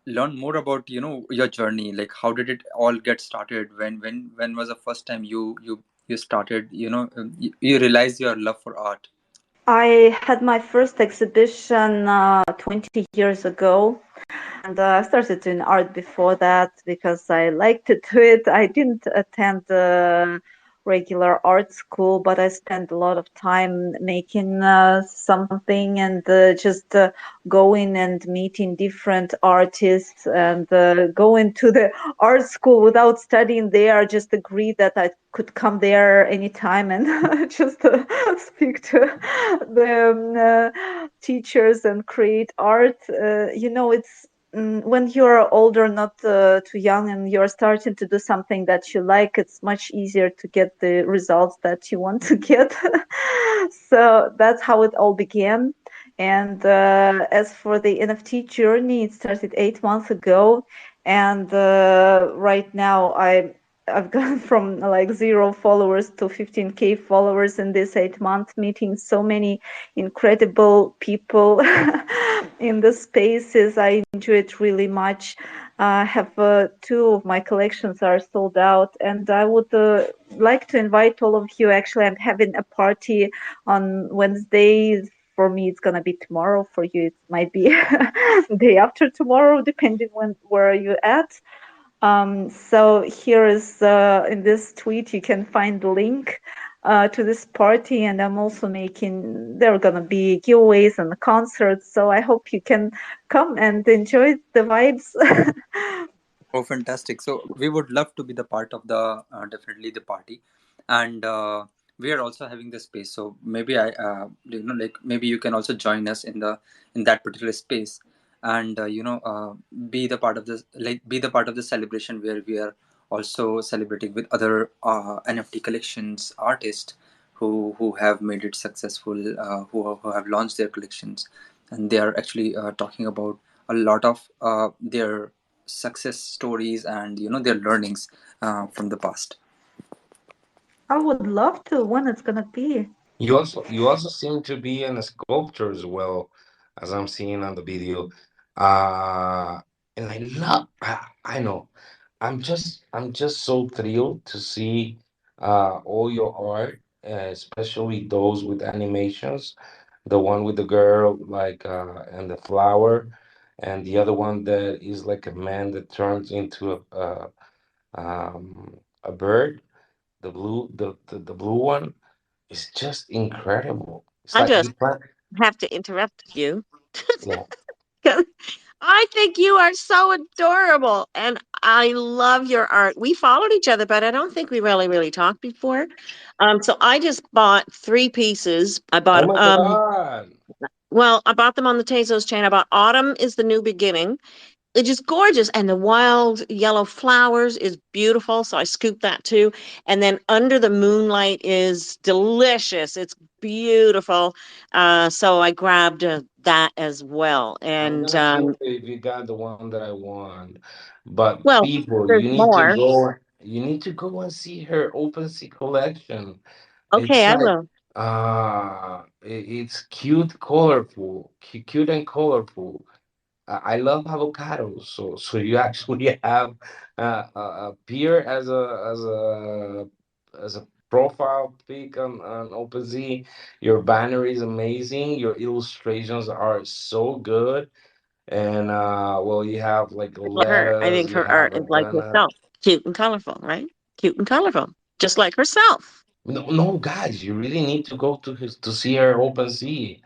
learn more about your journey. Like, how did it all get started? When was the first time you you started, you realized your love for art? I had my first exhibition 20 years ago, and I started doing art before that because I liked to do it. I didn't attend regular art school, but I spent a lot of time making something and just going and meeting different artists and going to the art school without studying there. Just agreed that I could come there anytime and just speak to the teachers and create art. It's when you're older, not too young, and you're starting to do something that you like, it's much easier to get the results that you want to get. So that's how it all began. And as for the NFT journey, it started 8 months ago, and right now I've gone from like 0 followers to 15K followers in this 8 months, meeting so many incredible people in the spaces. I enjoy it really much. I have two of my collections are sold out, and I would like to invite all of you. Actually, I'm having a party on Wednesday. For me, it's gonna be tomorrow. For you, it might be day after tomorrow, depending when where you at. So here is in this tweet, you can find the link to this party, and I'm also making, there are gonna be giveaways and concerts, so I hope you can come and enjoy the vibes. Oh, fantastic! So we would love to be the part of the definitely the party, and we are also having the space. So maybe like maybe you can also join us in that particular space, and be the part of this, like be the part of the celebration where we are also celebrating with other NFT collections artists who have made it successful, who have launched their collections, and they are actually talking about a lot of their success stories and their learnings from the past. I would love to when it's gonna be. You also seem to be a sculptor as well, as I'm seeing on the video. And I know. I'm just so thrilled to see all your art, especially those with animations. The one with the girl like and the flower, and the other one that is like a man that turns into a bird. The blue one is just incredible. It's I like just you plant. have to interrupt you. Yeah. 'Cause I think you are so adorable and I love your art. We followed each other, but I don't think we really talked before. So I just bought three pieces. I Oh bought my God. well, I bought them on the Tezos chain. I bought Autumn is the New Beginning. It's just gorgeous. And the wild yellow flowers is beautiful. So I scooped that too. And then Under the Moonlight is delicious. It's beautiful. So I grabbed that as well. I'm And gonna kill you if you got the one that I want. But well, people, there's more. you need to go and see her open sea collection. Okay, It's I like will. it's cute, colorful, cute and colorful. I love avocados, so you actually have a peer as a profile pic on OpenSea. Your banner is amazing. Your illustrations are so good, and well, you have like Her. I lettuce, think you her have art a is like banana. herself. Cute and colorful, right? Cute and colorful. Just like herself. No, no, guys, you really need to go to see her OpenSea.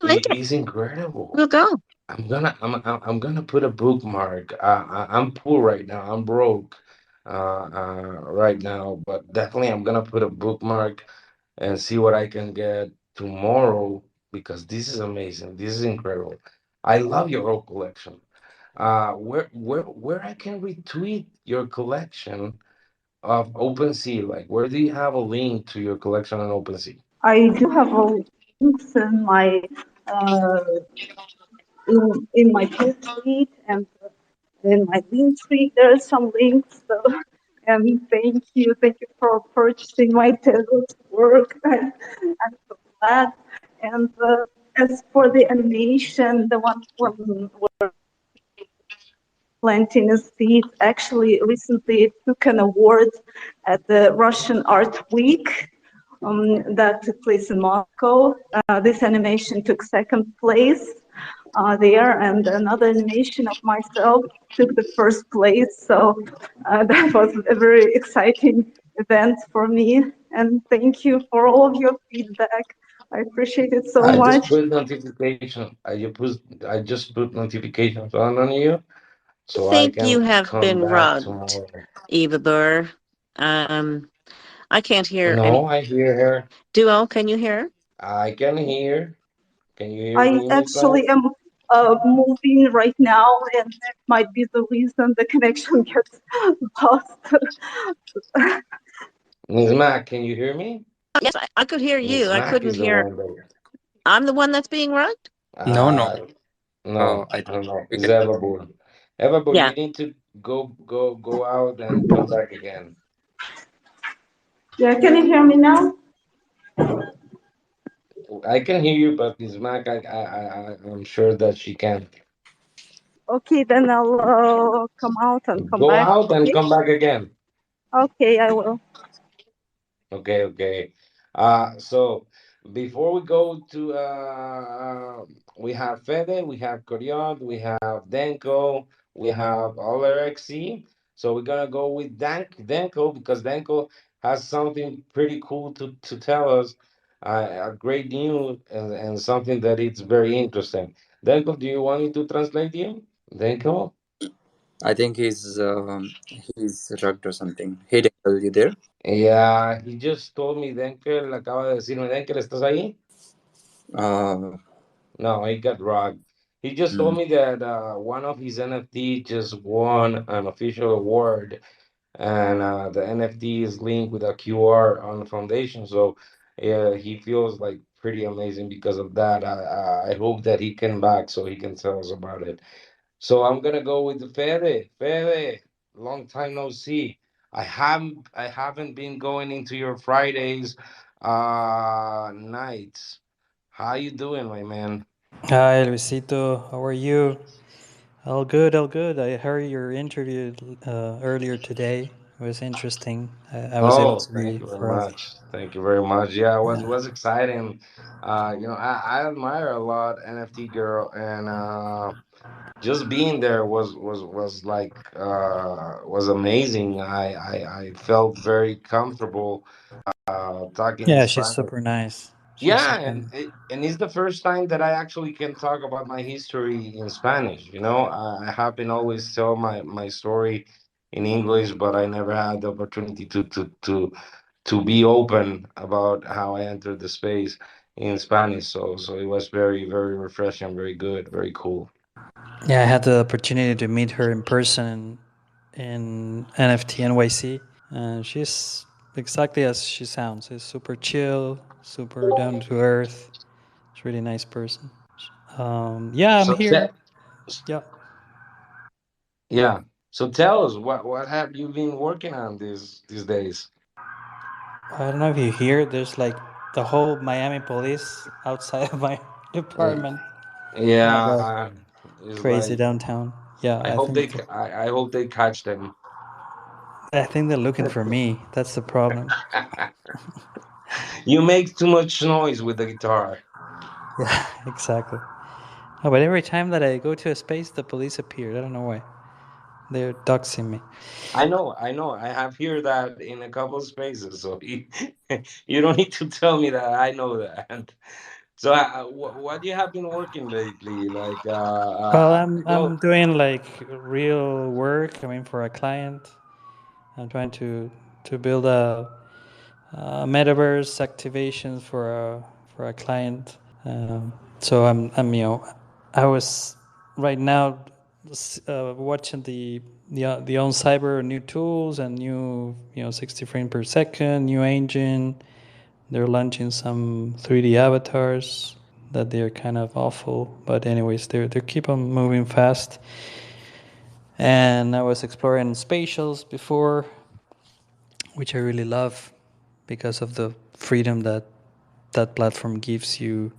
Later. It's incredible. We'll go. I'm gonna put a bookmark. I'm poor right now. I'm broke right now, but definitely I'm gonna put a bookmark and see what I can get tomorrow because this is amazing. This is incredible. I love your whole collection. Where I can retweet your collection of OpenSea? Like, where do you have a link to your collection on OpenSea? I do have all links in my uh, in my tweet and in my link tree. There are some links. So, and thank you for purchasing my Tesla's work. I'm so glad. And as for the animation, the one planting seeds. Actually, recently it took an award at the Russian Art Week that took place in Moscow. This animation took second place there, and another animation of myself took the first place. So that was a very exciting event for me. And thank you for all of your feedback. I appreciate it so I just much. put notification. I just put notifications on you, I so I think you can have come been back rugged, tomorrow. Eva Burr. Um, I can't hear any. No, I hear her. Duo, can you hear? I can hear. Can you hear I me, Miss Black? actually am moving right now, and that might be the reason the connection gets lost. Miss Mac, can you hear me? Yes, I could hear Miss you. I Mac couldn't is the hear. one that. I'm the one that's being rugged? No, no. Uh, no, I I think don't know. we It's can. Everboard. Everboard, Yeah. you need to go out and come back again. Yeah, can you hear me now? I can hear you, but Miss Mac, I'm sure that she can. Okay, then I'll come out and come Go back. out and Okay, come back again. okay, I will. Okay, okay. So before we go to we have Fede, we have Coriot, we have Denko, we have Olerexi. So we're gonna go with Denko because Denko has something pretty cool to tell us, a great news and something that it's very interesting. Denko, do you want me to translate you? Denko? I think he's rugged or something. Hey, Dale, you there? Yeah, he just told me, Denkel acaba de decirme, Denkel, ¿estás ahí? Uh, No, he got robbed. He just told mm, me that one of his NFT just won an official award, and the NFT is linked with a QR on the foundation. So yeah, he feels like pretty amazing because of that. I hope that he can back so he can tell us about it. So I'm gonna go with the Fede. Fede, long time no see. I haven't been going into your Fridays nights. How you doing, my man? Hi, Luisito. How are you? All good, all good. I heard your interview earlier today. It was interesting. I was able Oh, to thank be you very part of. much. Thank you very much. Yeah, it was Yeah, was exciting. I admire a lot NFT girl, and just being there was like was amazing. I felt very comfortable talking in yeah, she's Spanish. super nice. She's Yeah, super. and it's the first time that I actually can talk about my history in Spanish. I have been always tell my story in English, but I never had the opportunity to be open about how I entered the space in Spanish. So it was very very refreshing, very good, very cool. Yeah, I had the opportunity to meet her in person in NFT NYC. She's exactly as she sounds. She's super chill, super down to earth. She's a really nice person. Yeah, I'm So here. Yeah. yeah. So tell us what have you been working on these days? I don't know if you hear, there's like the whole Miami police outside of my Eh, department. Oh my Yeah, god, it's crazy like downtown. Yeah, I hope they catch them. I think they're looking for me. That's the problem. You make too much noise with the guitar. Yeah, exactly. Oh, but every time that I go to a space, the police appear. I don't know why. They're doxing me. I know. I have heard that in a couple of spaces, so you don't need to tell me that. I know that. So, what you have been working lately? Like, Well, I I'm know. doing like real work. I mean, for a client, I'm trying to build a metaverse activation for a client. So I'm I was right now watching the on cyber new tools and new 60 frames per second new engine. They're launching some 3D avatars that they're kind of awful, but anyways, they keep on moving fast. And I was exploring spatials before, which I really love because of the freedom that that platform gives you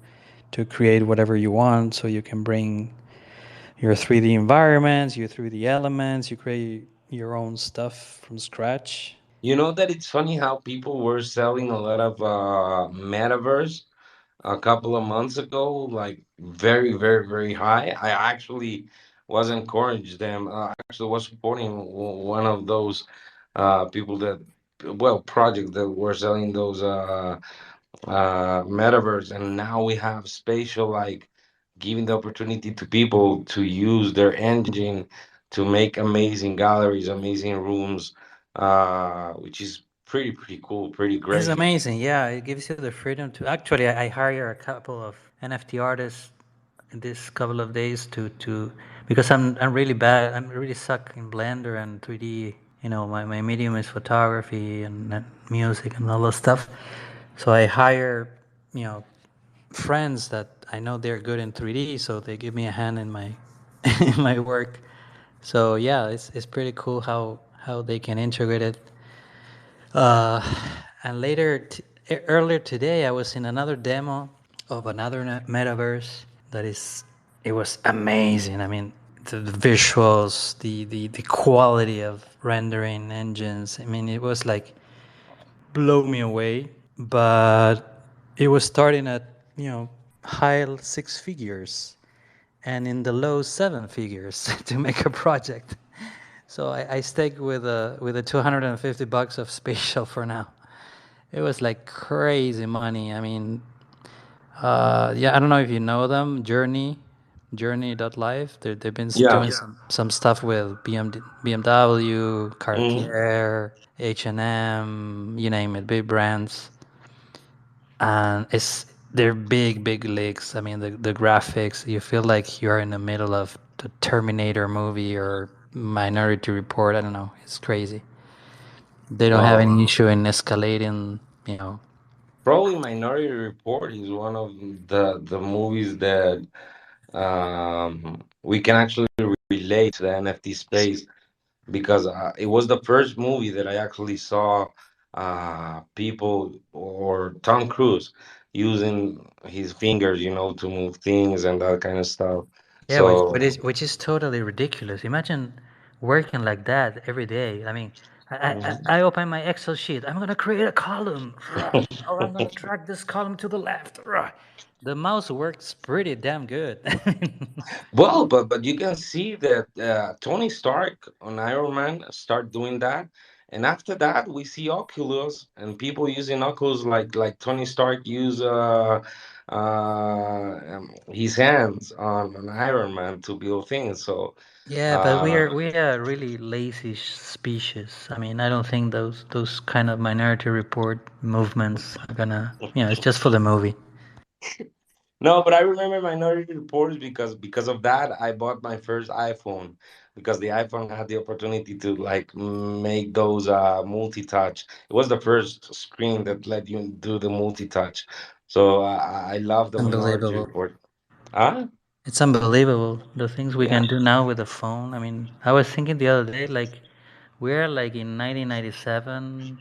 to create whatever you want. So you can bring your 3D environments, your 3D elements. You create your own stuff from scratch. You know that it's funny how people were selling a lot of metaverse a couple of months ago, like very, very, very high. I actually was encouraged them. Actually, was supporting one of those people that, well, projects that were selling those metaverse, and now we have spatial, like giving the opportunity to people to use their engine to make amazing galleries, amazing rooms, which is pretty cool, pretty It's great. amazing. Yeah, it gives you the freedom to. Actually, I hire a couple of NFT artists in this couple of days to because I'm really bad. I'm really suck in Blender and 3D. You know, my medium is photography and music and all that stuff. So I hire, you know, friends that I know they're good in 3D, so they give me a hand in my in my work. So yeah, it's pretty cool how they can integrate it. Uh, and earlier today, I was in another demo of another metaverse that is, it was amazing. I mean, the visuals, the quality of rendering engines. I mean, it was like blow me away. But it was starting at, you know, high six figures and in the low seven figures to make a project. So I stayed with a $250 of spatial for now. It was like crazy money. I mean, yeah, I don't know if you know them, Journey.life. They've been Yeah. doing some stuff with BMW, Mhm. Cartier, H&M, you name it, big brands. And they're big leagues. I mean, the graphics, you feel like you're in the middle of the Terminator movie or Minority Report. I don't know. It's crazy. They don't have Well, any issue in escalating, you know. probably Minority Report is one of the movies that we can actually relate to the NFT space, because it was the first movie that I actually saw people or Tom Cruise using his fingers, to move things and that kind of stuff. Yeah, So, which is totally ridiculous. Imagine working like that every day. I mean, mhm. I open my Excel sheet. I'm gonna create a column, or I'm gonna drag this column to the left. The mouse works pretty damn good. Well, but you can see that Tony Stark on Iron Man start doing that, and after that we see Oculus and people using Oculus like Tony Stark use his hands on Iron Man to build things. So, Yeah, but uh, we are really lazy species. I mean, I don't think those kind of Minority Report movements are gonna. You know, it's just for the movie. no, but I remember Minority Reports because of that I bought my first iPhone, because the iPhone had the opportunity to like make those multi-touch. It was the first screen that let you do the multi-touch. So I love the Minority Unbelievable. Report. Ah, It's unbelievable the things we yeah. can do now with the phone. I mean, I was thinking the other day, like we're like in 1997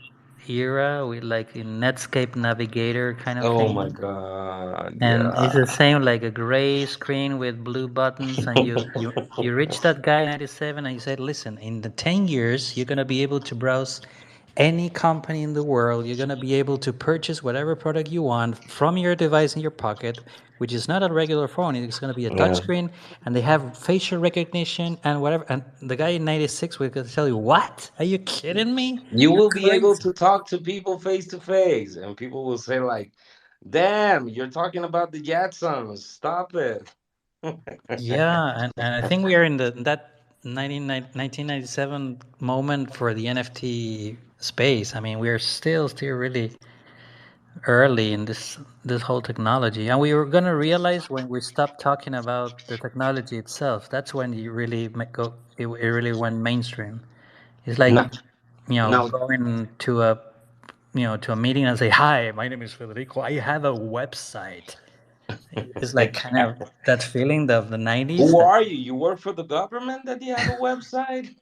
era, we like in Netscape Navigator kind of Oh my thing. God, And it's the yeah. same, like a gray screen with blue buttons, and you reach that guy 97 and you said, listen, in the 10 years, you're gonna be able to browse any company in the world. You're gonna be able to purchase whatever product you want from your device in your pocket, which is not a regular phone. It's gonna be a touch Yeah. screen, and they have facial recognition and whatever. And the guy in 96 was gonna tell you, what? Are you kidding me? You You're will be able crazy. to talk to people face to face, and people will say like, "Damn, you're talking about the Jetsons. Stop it." Yeah, and I think we are in that 1997 moment for the NFT space. I mean, we are still really early in this whole technology, and we were gonna realize when we stop talking about the technology itself. That's when you really it really went mainstream. It's like, Now, you know, now, going to a meeting and say, "Hi, my name is Federico. I have a website." It's like kind of that feeling of the 90s. who That are you? You work for the government that you have a website?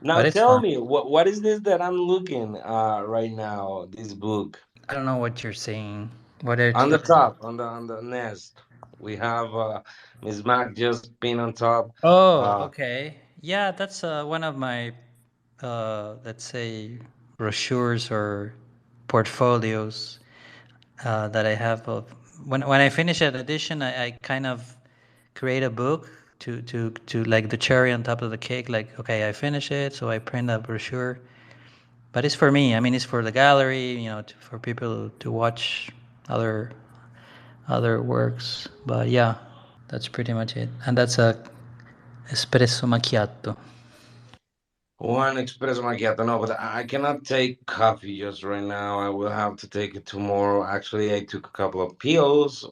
Now but it's tell fun. me, what is this that I'm looking right now? This book I don't know what you're saying. What are you on the talking about? top, on the nest. We have Miss Mac just been on top. Oh, Uh, okay. Yeah, that's one of my, let's say, brochures or portfolios that I have of when I finish an edition, I kind of create a book to like the cherry on top of the cake. Like, okay, I finish it, so I print a brochure. But it's for me. I mean, it's for the gallery. For people to watch other other works. But yeah, that's pretty much it. And that's a espresso macchiato. One espresso macchiato. No, but I cannot take coffee just right now. I will have to take it tomorrow. Actually, I took a couple of pills.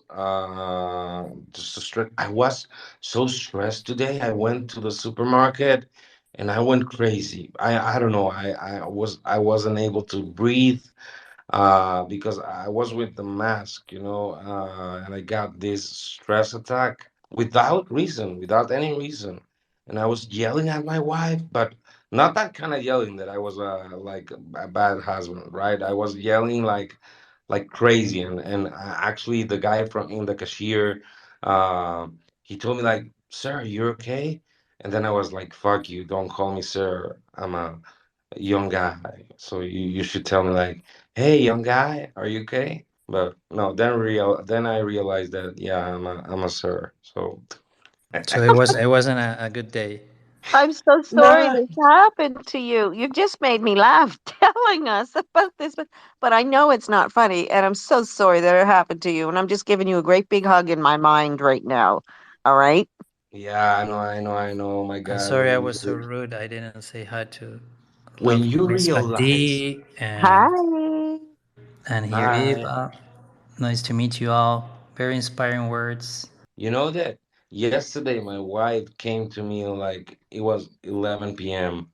Just to stress. I was so stressed today. I went to the supermarket, and I went crazy. I don't know. I wasn't able to breathe because I was with the mask, and I got this stress attack without reason, without any reason. And I was yelling at my wife, but not that kind of yelling that I was like a bad husband, right? I was yelling like crazy, and actually the guy from in the cashier, uh, he told me like, "Sir, you're okay?" And then I was like, "Fuck you! Don't call me sir. I'm a young guy. So you should tell me like, hey, young guy, are you okay?" But no, then I realized that yeah, I'm a sir. So So it wasn't a good day. I'm so sorry nah, this happened to you. You just made me laugh telling us about this, but I know it's not funny, and I'm so sorry that it happened to you. And I'm just giving you a great big hug in my mind right now. All right? yeah, I know. Oh my I'm God, sorry I was so rude. I didn't say hi to when love you Miss realize, Madi Hi. and here hi, Eva. Nice to meet you all. Very inspiring words. you know that yesterday my wife came to me like it was 11 p.m.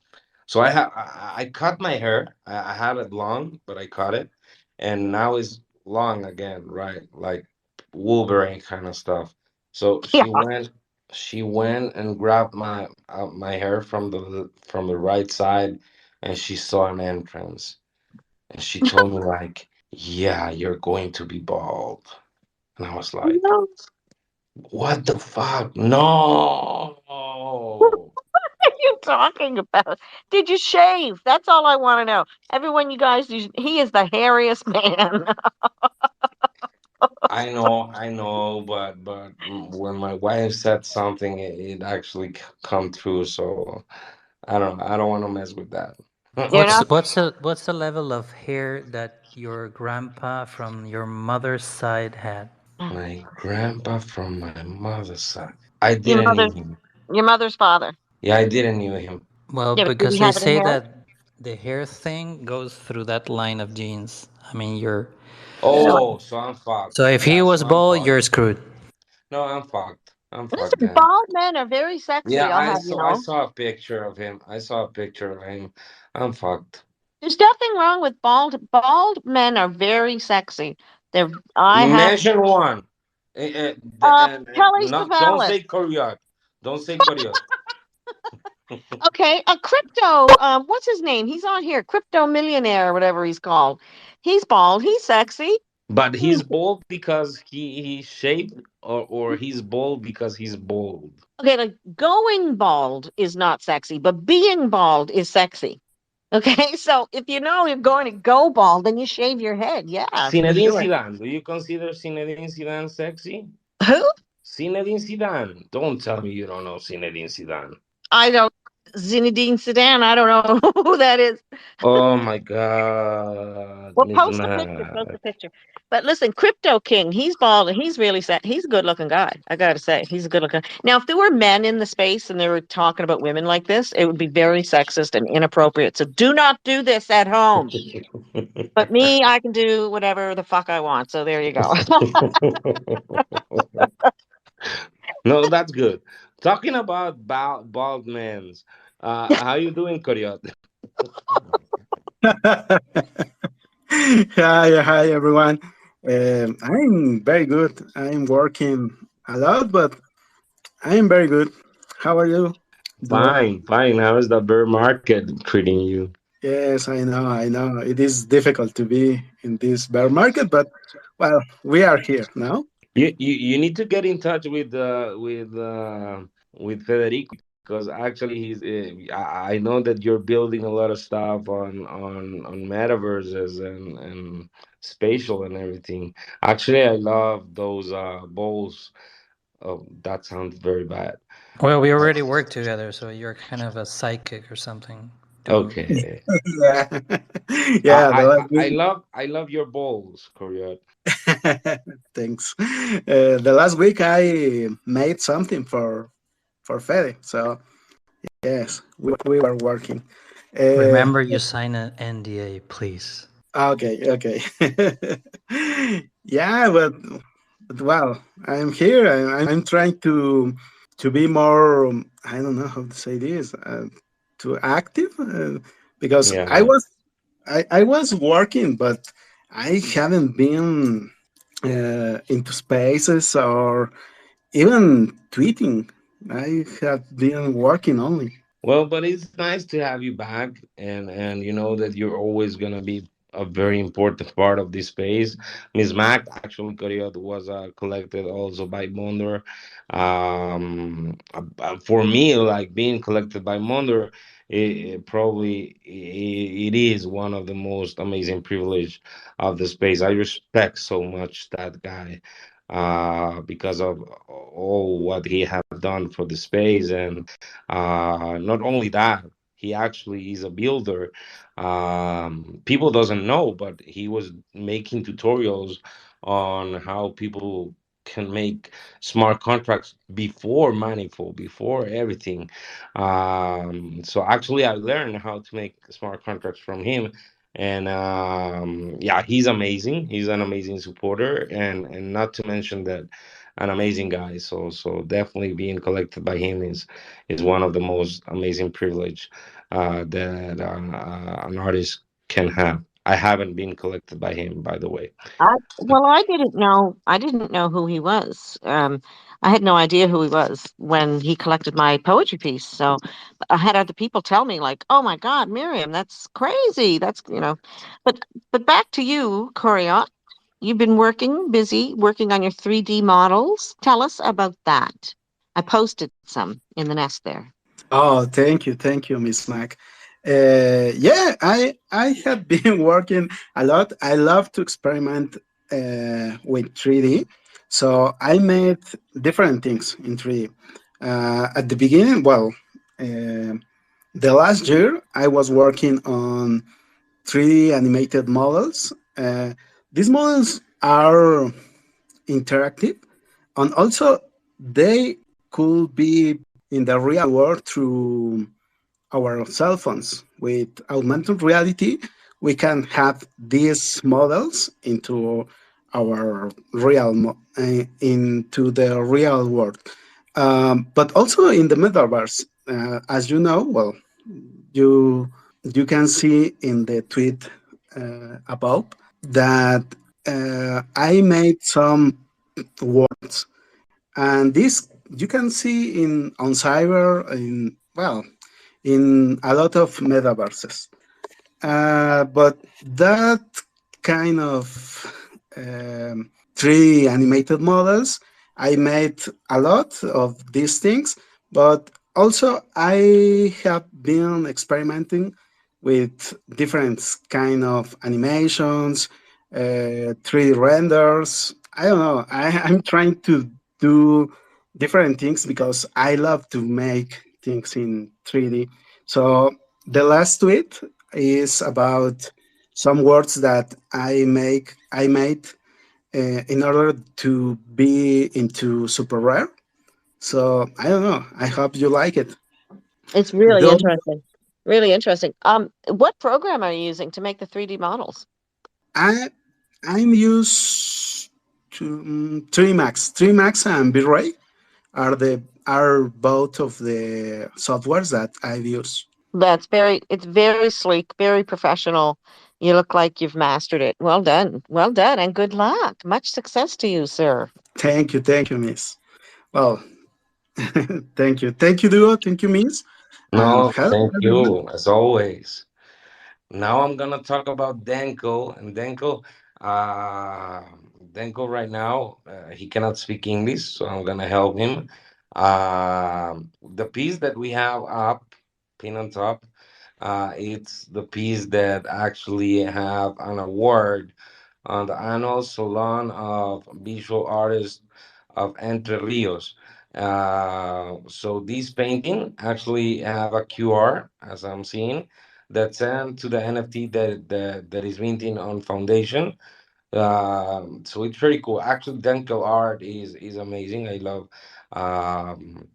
So I cut my hair. I had it long, but I cut it, and now it's long again, right? Like Wolverine kind of stuff. So Yeah. she went and grabbed my hair from the right side, and she saw an entrance, and she told me like, "Yeah, you're going to be bald," and I was like, No. "What the fuck? No!" What are you talking about? Did you shave? That's all I want to know. Everyone, you guys, he is the hairiest man. I know, but when my wife said something, it actually come true. So I don't want to mess with that. You're What's not. what's the what's the level of hair that your grandpa from your mother's side had? My grandpa from my mother's side. I Your didn't mother, knew him. your mother's father. Yeah, I didn't knew him. Well, Yeah, but did because he they have any say hair? that the hair thing goes through that line of genes. I mean, you're Really? Oh, so I'm fucked. so if he Yeah, was so I'm bald, fucked. you're screwed. No, I'm fucked. I'm fucked Listen, then. bald men are very Yeah, sexy. I'll I have you saw I know. saw a picture of him. I saw a picture of him. I'm fucked. There's nothing wrong with bald. Bald men are very sexy. They're. I have. Mention one. And Telly not don't Savalas. say Korean. Don't say Korean. Okay, a crypto. What's his name? He's on here. Crypto millionaire, or whatever he's called. He's bald. He's sexy. But Hmm. he's bold because he shaved, or he's bold because he's bold. Okay, like going bald is not sexy, but being bald is sexy. Okay, so if you know you're going to go bald, then you shave your head. Yeah, for Zinedine sure. Zidane. Do you consider Zinedine Zidane sexy? Who? Zinedine Zidane. Don't tell me you don't know Zinedine Zidane. I don't. Zinedine Zidane. I don't know who that is. Oh my God, Well, Miss post a picture. Post a Mac. picture. But listen, Crypto King, he's bald and he's really set. He's a good looking guy. I gotta say, he's a good looking. Now, if there were men in the space and they were talking about women like this, it would be very sexist and inappropriate. So do not do this at home. But me, I can do whatever the fuck I want. So there you go. No, that's good. Talking about bald men, how you doing, Coyote? Hi everyone. I'm very good. I'm working a lot, but I'm very good. How are you, Duo? Fine, fine. How is the bear market treating you? Yes, I know, I know. It is difficult to be in this bear market, but well, we are here now. You need to get in touch with Federico because actually I know that you're building a lot of stuff on metaverses and spatial and everything. Actually, I love those bowls. Oh, that sounds very bad. Well, we Uh, already work together, so you're kind of a sidekick or something. Do okay. Yeah, yeah. The last week, I love your bowls, Korea. thanks. The last week I made something for Fede. So yes, we were working. remember you sign an NDA, please. Okay, okay. Yeah, but well, I'm here. I'm trying to be more. I don't know how to say this. To active because Yeah. I was working, but I haven't been into spaces or even tweeting. I have been working only. Well, but it's nice to have you back, and you know that you're always gonna be a very important part of this space. Miss Mac actually, Korea was collected also by Mondor. For me, like being collected by Mondor, it is one of the most amazing privilege of the space. I respect so much that guy because of all what he have done for the space. And not only that, he actually is a builder. People doesn't know, but he was making tutorials on how people can make smart contracts before Manifold, before everything. So actually, I learned how to make smart contracts from him. And yeah, he's amazing. He's an amazing supporter, and not to mention that an amazing guy. So definitely being collected by him is one of the most amazing privilege that an artist can have. I haven't been collected by him, by the way. Well, I didn't know. I didn't know who he was. I had no idea who he was when he collected my poetry piece. So I had other people tell me, like, "Oh my God, Miriam, that's crazy. That's But back to you, Coria. You've been busy working on your 3D models. Tell us about that. I posted some in the nest there. Oh, thank you, Miss Mac. Yeah, I have been working a lot. I love to experiment with 3D, so I made different things in 3D. At the beginning, well, uh, the last year I was working on 3D animated models. These models are interactive, and also they could be in the real world through our cell phones. With augmented reality, we can have these models into our into the real world. But also in the metaverse, as you know, well, you you can see in the tweet above that I made some words, and this you can see in on cyber in well in a lot of metaverses. But that kind of 3 animated models, I made a lot of these things, but also I have been experimenting with different kind of animations, 3D renders. I don't know. I'm trying to do different things because I love to make things in 3D. So the last tweet is about some words that I made in order to be into super rare. So I don't know. I hope you like it. It's really Though interesting. Really interesting. What program are you using to make the 3D models? I I'm used to 3 Max. 3 Max and V-Ray are both of the softwares that I've used. It's very sleek, very professional. You look like you've mastered it. Well done. Well done, and good luck. Much success to you, sir. Thank you, Miss. Well, thank you, Duo, thank you, Miss, and No, hello, thank everyone. you as always. Now I'm gonna talk about Denko and Denko. Uh, Denko right now, he cannot speak English, so I'm gonna help him. The piece that we have up, pin on top, it's the piece that actually have an award on the annual Salon of Visual Artists of Entre Rios. So this painting actually have a QR, as I'm seeing, that sent to the NFT that is minting on Foundation. So it's very cool. Actually, dental art is amazing. I love um,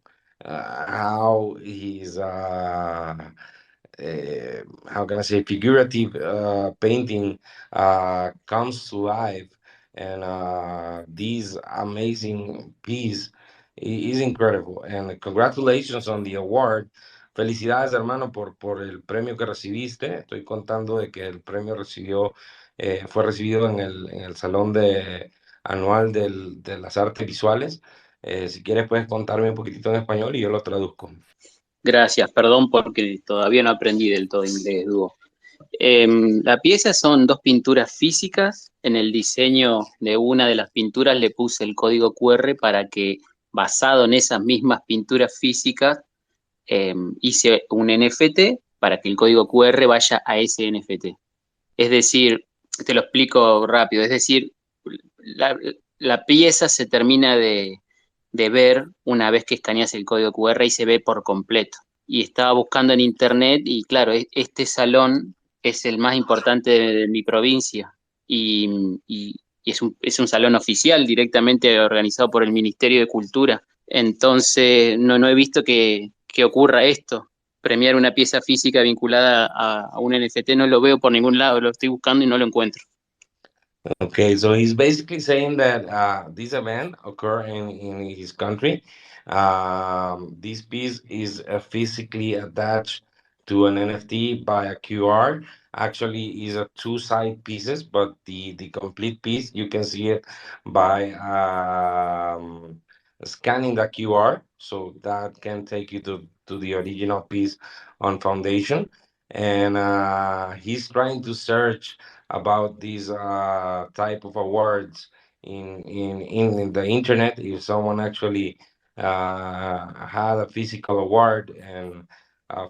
how he's how can I say, figurative painting comes to life, and this amazing piece is incredible. And congratulations on the award. Felicidades, hermano, por el premio que recibiste. Estoy contando de que el premio fue recibido en el Salón Anual de las Artes Visuales. Si quieres, puedes contarme un poquitito en español y yo lo traduzco. Gracias, perdón porque todavía no aprendí del todo inglés, Dúo. La pieza son dos pinturas físicas. En el diseño de una de las pinturas le puse el código QR para que, basado en esas mismas pinturas físicas, hice un NFT para que el código QR vaya a ese NFT. Es decir, te lo explico rápido, es decir, la, la pieza se termina de ver una vez que escaneas el código QR y se ve por completo. Y estaba buscando en internet y claro, este salón es el más importante de mi provincia y es un salón oficial directamente organizado por el Ministerio de Cultura. Entonces, no he visto que ocurra esto. Premiar una pieza física vinculada a un NFT no lo veo por ningún lado, lo estoy buscando y no lo encuentro. Okay, so he's basically saying that this event occur in his country. This piece is physically attached to an NFT by a QR. Actually, is a two-side pieces, but the complete piece you can see it by scanning the QR, so that can take you to the original piece on Foundation. And he's trying to search about these type of awards in the internet. If someone actually had a physical award and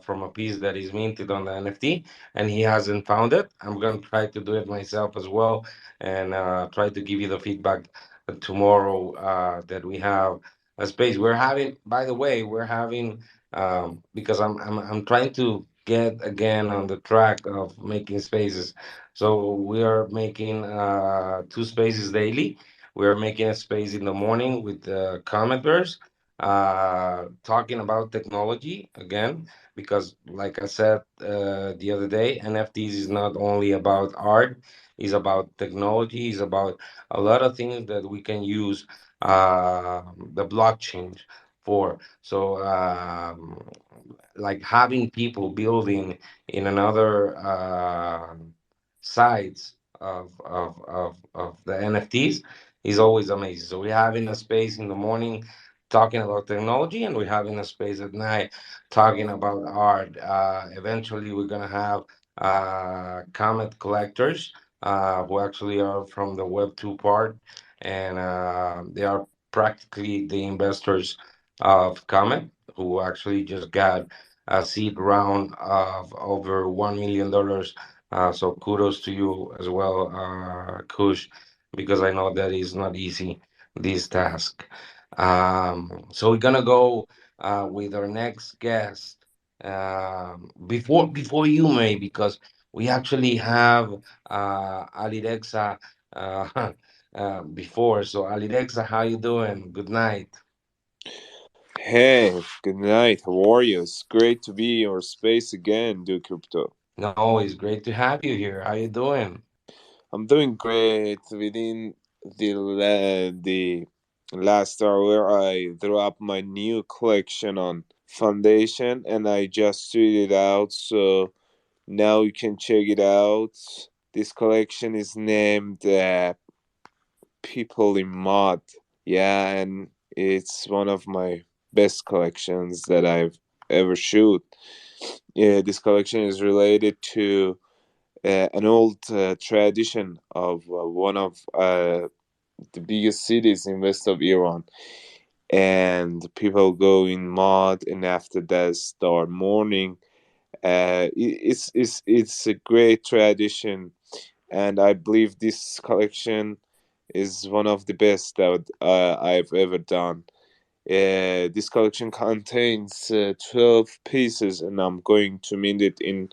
from a piece that is minted on the NFT and he hasn't found it, I'm gonna try to do it myself as well and try to give you the feedback tomorrow that we have a space. We're having, by the way, we're having because I'm trying to get again on the track of making spaces, so we are making two spaces daily. We are making a space in the morning with the Comet Bears, talking about technology again, because like I said the other day, NFTs is not only about art, it's about technology, it's about a lot of things that we can use the blockchain for. So like having people building in another sides of the NFTs is always amazing. So we're having a space in the morning talking about technology, and we're having a space at night talking about art. Eventually, we're gonna have comet collectors who actually are from the Web 2 part, and they are practically the investors of Comet, who actually just got a seed round of over $1 million. So kudos to you as well, Kush, because I know that is not easy, this task. So we're gonna go with our next guest. Before you, May, because we actually have Alirexa before. So Alirexa, how you doing? Good night. Hey, good night. How are you? It's great to be in your space again, Do Crypto. No, it's great to have you here. How you doing? I'm doing great. Within the last hour, I dropped my new collection on Foundation, and I just tweeted out. So now you can check it out. This collection is named People in Mod. Yeah, and it's one of my best collections that I've ever shoot. Yeah, this collection is related to an old tradition of one of the biggest cities in west of Iran, and people go in mud, and after that start mourning. It's a great tradition, and I believe this collection is one of the best that I've ever done. This collection contains 12 pieces, and I'm going to mint it in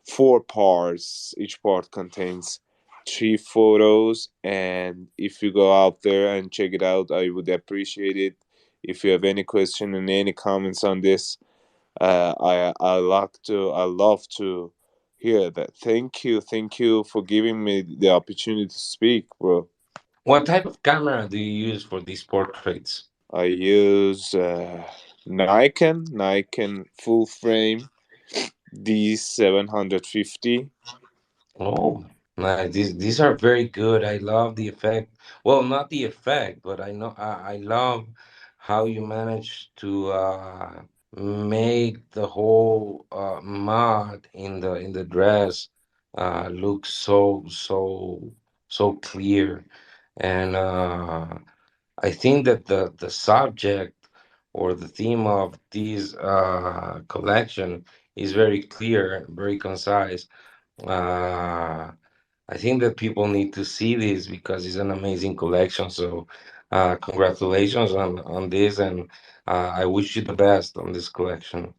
four parts. Each part contains three photos, and if you go out there and check it out, I would appreciate it. If you have any question and any comments on this, I love to hear that. Thank you for giving me the opportunity to speak, bro. What type of camera do you use for these portraits? I use Nikon full frame D750. Oh, nice. These are very good. I love the effect. Well, not the effect, but I love how you manage to make the whole mod in the dress look so clear. And I think that the subject or the theme of this collection is very clear, very concise. uh, I think that people need to see this because it's an amazing collection. So, congratulations on this, and I wish you the best on this collection.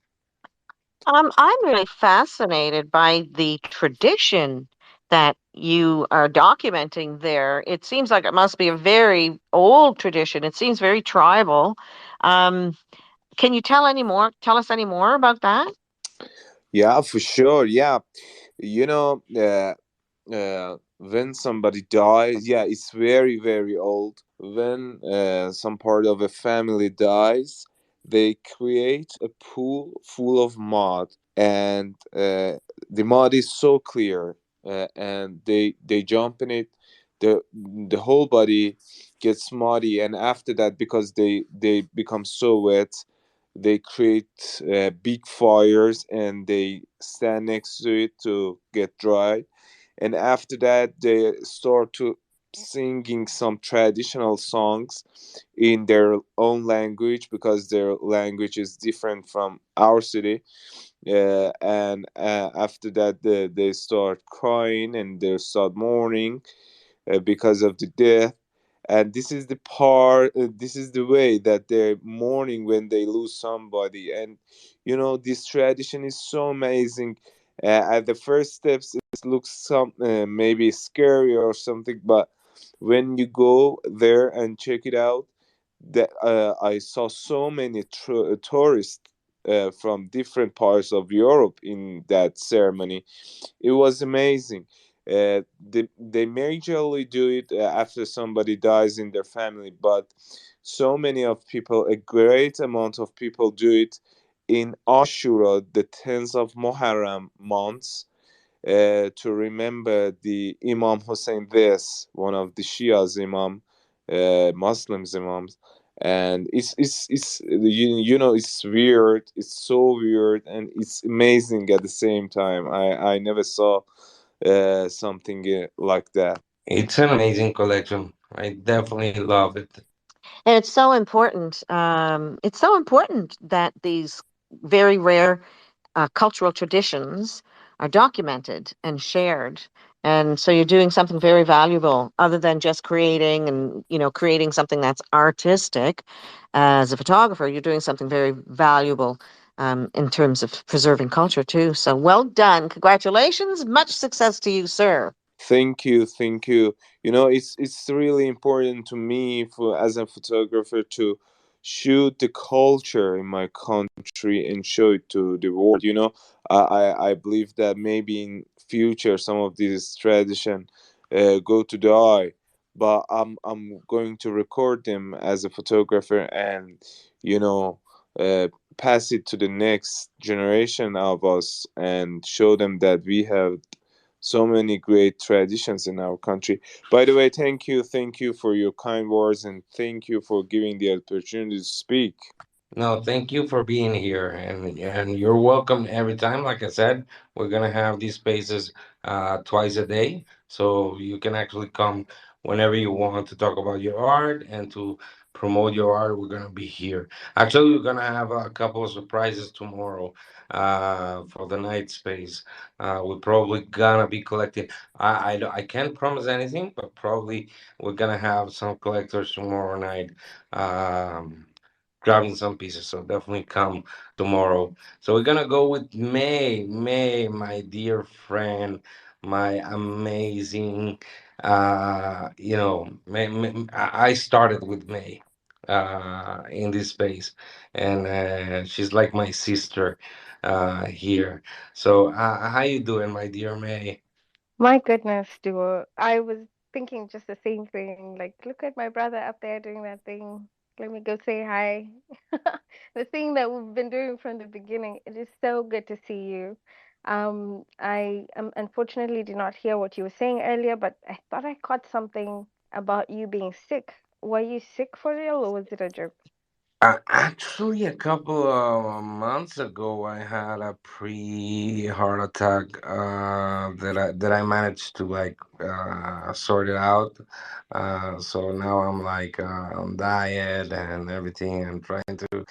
I'm really fascinated by the tradition that you are documenting there. It seems like it must be a very old tradition. It seems very tribal. Um, can you tell us any more about that? Yeah, for sure. Yeah, you know, when somebody dies, yeah, it's very, very old. When some part of a family dies, they create a pool full of mud, and the mud is so clear, and they jump in it. The whole body gets muddy, and after that, because they become so wet, they create big fires, and they stand next to it to get dry, and after that they start to singing some traditional songs in their own language, because their language is different from our city. And after that they start crying, and they start mourning because of the death. And this is the part, this is the way that they're mourning when they lose somebody. And this tradition is so amazing. At the first steps it looks some maybe scary or something, but when you go there and check it out, that I saw so many tourists from different parts of Europe in that ceremony. It was amazing. They majorly do it after somebody dies in their family, but so many of people, a great amount of people do it in Ashura, the 10th of Muharram months, to remember the Imam Hussein this, one of the Shia's Imam, Muslims Imams. And it's it's weird, it's so weird, and it's amazing at the same time. I never saw something like that. It's an amazing collection. I definitely love it. And it's so important. It's so important that these very rare cultural traditions are documented and shared. And so you're doing something very valuable, other than just creating and creating something that's artistic. As a photographer, you're doing something very valuable in terms of preserving culture too. So well done, congratulations, much success to you, sir. Thank you, thank you. It's really important to me, for as a photographer, to shoot the culture in my country and show it to the world. I believe that maybe in future some of these tradition go to die, but I'm going to record them as a photographer, and you know pass it to the next generation of us, and show them that we have so many great traditions in our country. By the way, thank you for your kind words, and thank you for giving the opportunity to speak. No, thank you for being here, and you're welcome every time. Like I said, we're gonna have these spaces twice a day, so you can actually come whenever you want to talk about your art and to promote your art. We're gonna be here. Actually, we're gonna have a couple of surprises tomorrow for the night space. We're probably gonna be collecting. I can't promise anything, but probably we're gonna have some collectors tomorrow night. Grabbing some pieces. So definitely come tomorrow. So we're gonna go with May. May, my dear friend, my amazing. I started with May in this space, and she's like my sister here. So how you doing, my dear May? My goodness, duo. I was thinking just the same thing. Like, look at my brother up there doing that thing. Let me go say hi. The thing that we've been doing from the beginning. It is so good to see you. I unfortunately did not hear what you were saying earlier, but I thought I caught something about you being sick. Were you sick for real, or was it a joke? Actually, a couple of months ago, I had a pre-heart attack that I managed to like sort it out. So now I'm like on diet and everything, and trying to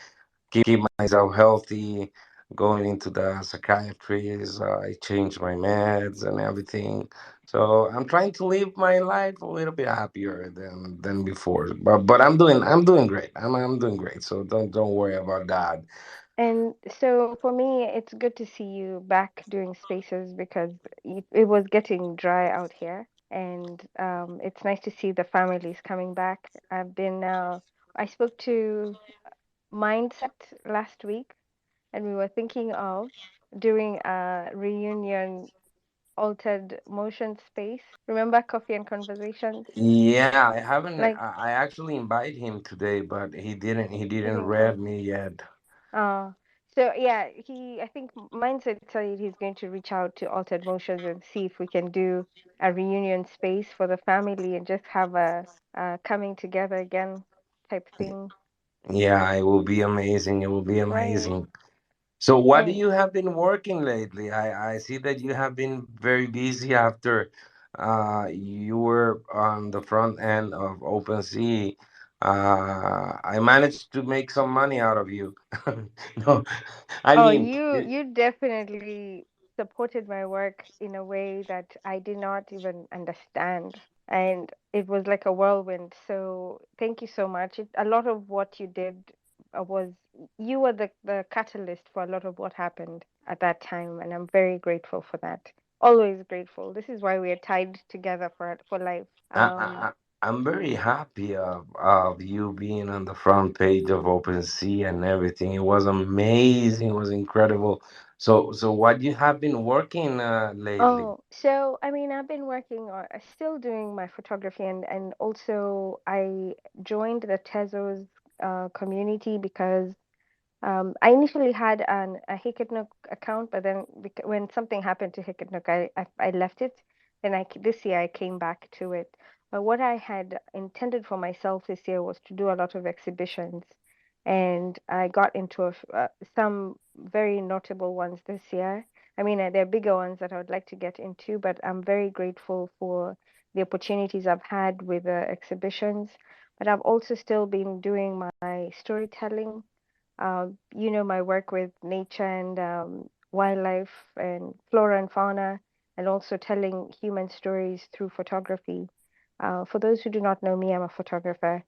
keep myself healthy. Going into the psychiatrist, I changed my meds and everything. So I'm trying to live my life a little bit happier than before. But I'm doing great. I'm doing great. So don't worry about that. And so for me, it's good to see you back doing spaces because it was getting dry out here. And it's nice to see the families coming back. I spoke to Mindset last week, and we were thinking of doing a reunion altered motion space. Remember Coffee and Conversations? Yeah, I haven't. Like, I actually invited him today, but he didn't didn't read come. me yet. Uh, so yeah, I think Mindset said he's going to reach out to Altered Motions and see if we can do a reunion space for the family and just have a coming together again type thing, Yeah, it will be amazing. It will be right? amazing. So what do And you have been working lately? I see that you have been very busy after you were on the front end of OpenSea. I managed to make some money out of you. No, I oh, mean, you definitely supported my work in a way that I did not even understand. And it was like a whirlwind. So thank you so much. A lot of what you did was you were the catalyst for a lot of what happened at that time, and I'm very grateful for that. Always grateful. This is why we are tied together for life. I, I, I'm very happy of you being on the front page of OpenSea and everything. It was amazing. It was incredible. So what you have been working lately? Oh, so I mean, I've been working on, still doing my photography, and also I joined the Tezos community because I initially had a Hikitnook account, but then when something happened to Hikitnook, I left it. Then this year I came back to it. But what I had intended for myself this year was to do a lot of exhibitions, and I got into some very notable ones this year. I mean, there are bigger ones that I would like to get into, but I'm very grateful for the opportunities I've had with the exhibitions. But I've also still been doing my storytelling, my work with nature and wildlife and flora and fauna, and also telling human stories through photography. For those who do not know me, I'm a photographer.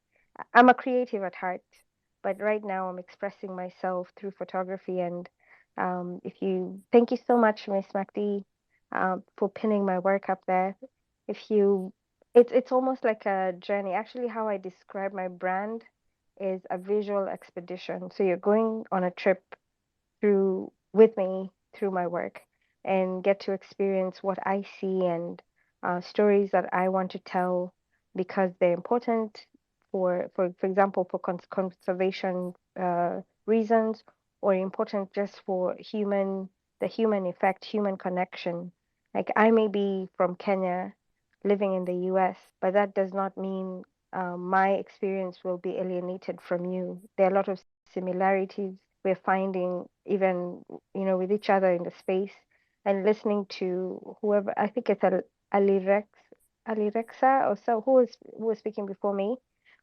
I'm a creative at heart, but right now I'm expressing myself through photography. And if you, thank you so much, Miss MacD, for pinning my work up there. If you, it's almost like a journey. Actually, how I describe my brand is a visual expedition. So you're going on a trip through with me through my work and get to experience what I see and stories that I want to tell because they're important for example, for conservation reasons, or important just for the human effect, human connection. Like I may be from Kenya living in the US, but that does not mean my experience will be alienated from you. There are a lot of similarities we're finding, even with each other in the space, and listening to whoever. I think it's Alirex, Alirexa, or so who was speaking before me,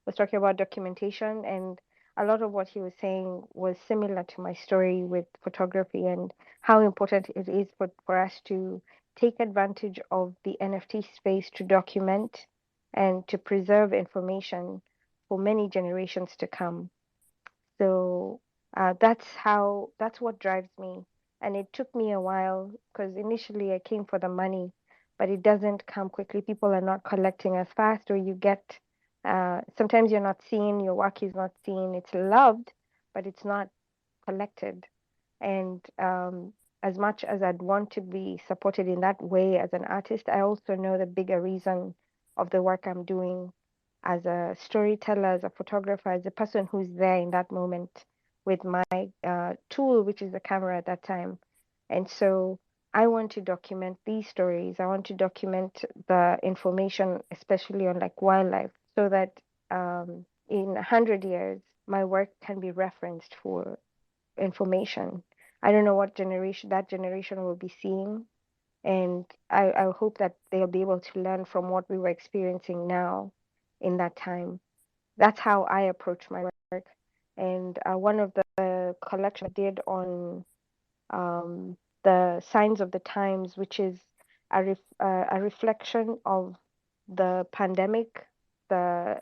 was talking about documentation, and a lot of what he was saying was similar to my story with photography and how important it is for us to take advantage of the NFT space to document and to preserve information for many generations to come. So that's what drives me. And it took me a while because initially I came for the money, but it doesn't come quickly. People are not collecting as fast, or you get sometimes you're not seen, your work is not seen. It's loved, but it's not collected. And as much as I'd want to be supported in that way as an artist, I also know the bigger reason of the work I'm doing as a storyteller, as a photographer, as a person who's there in that moment with my tool, which is the camera at that time. And so I want to document these stories. I want to document the information, especially on like wildlife, so that in 100 years, my work can be referenced for information. I don't know what generation that generation will be seeing, and I hope that they'll be able to learn from what we were experiencing now in that time. That's how I approach my work. And one of the collection I did on the signs of the times, which is a reflection of the pandemic, the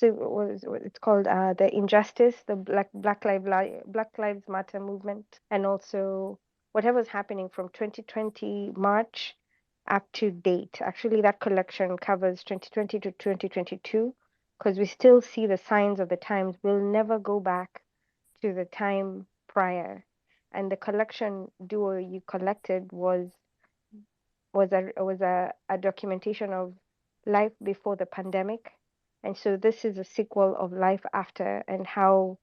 what it's called, the injustice, the Black Lives Matter movement, and also whatever's happening from 2020 March up to date. Actually, that collection covers 2020 to 2022 because we still see the signs of the times. We'll never go back to the time prior. And the collection duo you collected was a documentation of life before the pandemic. And so this is a sequel of life after, and how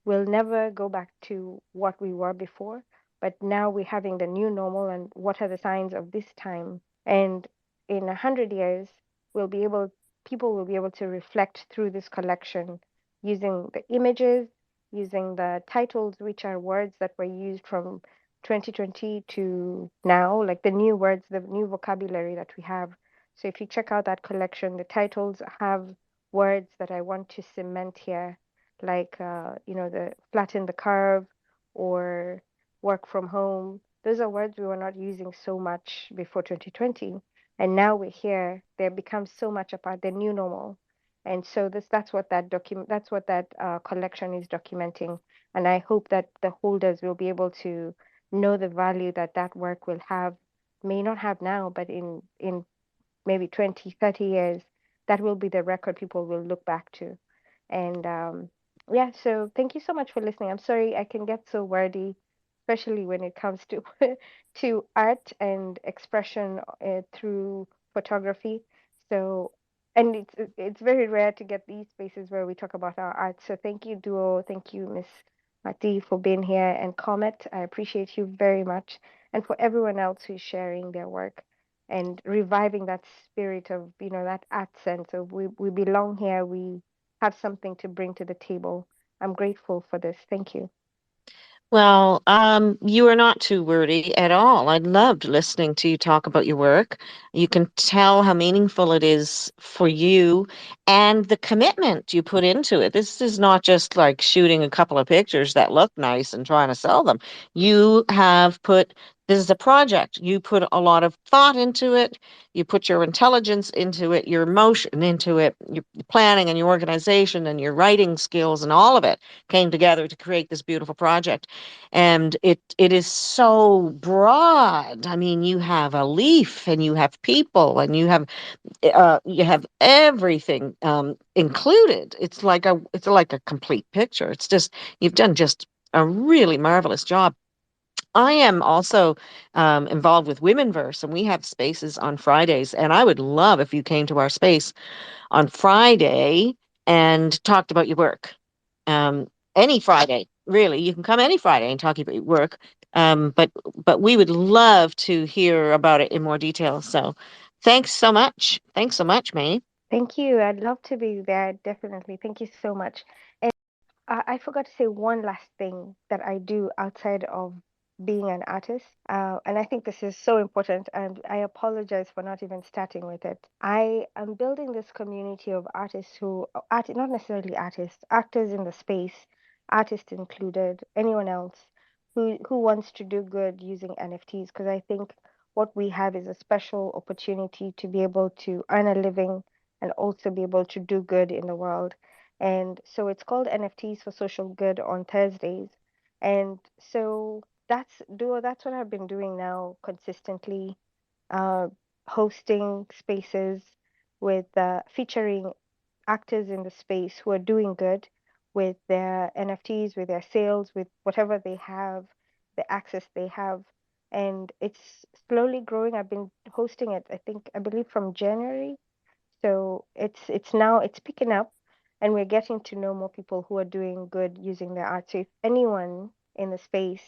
we'll never go back to what we were before, but now we're having the new normal, and what are the signs of this time. And in 100 years, we'll be able people will be able to reflect through this collection using the images, using the titles, which are words that were used from 2020 to now, like the new words, the new vocabulary that we have. So if you check out that collection, the titles have words that I want to cement here, like the flatten the curve or work from home. Those are words we were not using so much before 2020, and now we're here. They become so much a part, the new normal. And so that's what that collection is documenting. And I hope that the holders will be able to know the value that that work will have, may not have now, but in maybe 20, 30 years, that will be the record people will look back to. And yeah, so thank you so much for listening. I'm sorry I can get so wordy, especially when it comes to to art and expression through photography. So, and it's very rare to get these spaces where we talk about our art. So thank you, Duo. Thank you, Miss Mati, for being here, and Comet. I appreciate you very much, and for everyone else who's sharing their work and reviving that spirit of that art sense of we belong here, we have something to bring to the table. I'm grateful for this. Thank you. Well, you are not too wordy at all. I loved listening to you talk about your work. You can tell how meaningful it is for you and the commitment you put into it. This is not just like shooting a couple of pictures that look nice and trying to sell them. You have put This is a project. You put a lot of thought into it. You put your intelligence into it, your emotion into it, your planning and your organization and your writing skills, and all of it came together to create this beautiful project. And it is so broad. I mean, you have a leaf, and you have people, and you have everything included. It's like a complete picture. It's just You've done just a really marvelous job. I am also involved with Womenverse, and we have spaces on Fridays. And I would love if you came to our space on Friday and talked about your work. Um, any Friday, really. You can come any Friday and talk about your work. But we would love to hear about it in more detail. So thanks so much. Thanks so much, May. Thank you. I'd love to be there, definitely. Thank you so much. And I forgot to say one last thing that I do outside of being an artist. And I think this is so important, and I apologize for not even starting with it. I am building this community of artists not necessarily artists, actors in the space, artists included, anyone else who wants to do good using NFTs, because I think what we have is a special opportunity to be able to earn a living and also be able to do good in the world. And so it's called NFTs for Social Good on Thursdays. And so that's what I've been doing now consistently, uh, hosting spaces with featuring actors in the space who are doing good with their NFTs, with their sales, with whatever they have, the access they have. And it's slowly growing. I've been hosting it, I believe from January, so it's picking up, and we're getting to know more people who are doing good using their art. So if anyone in the space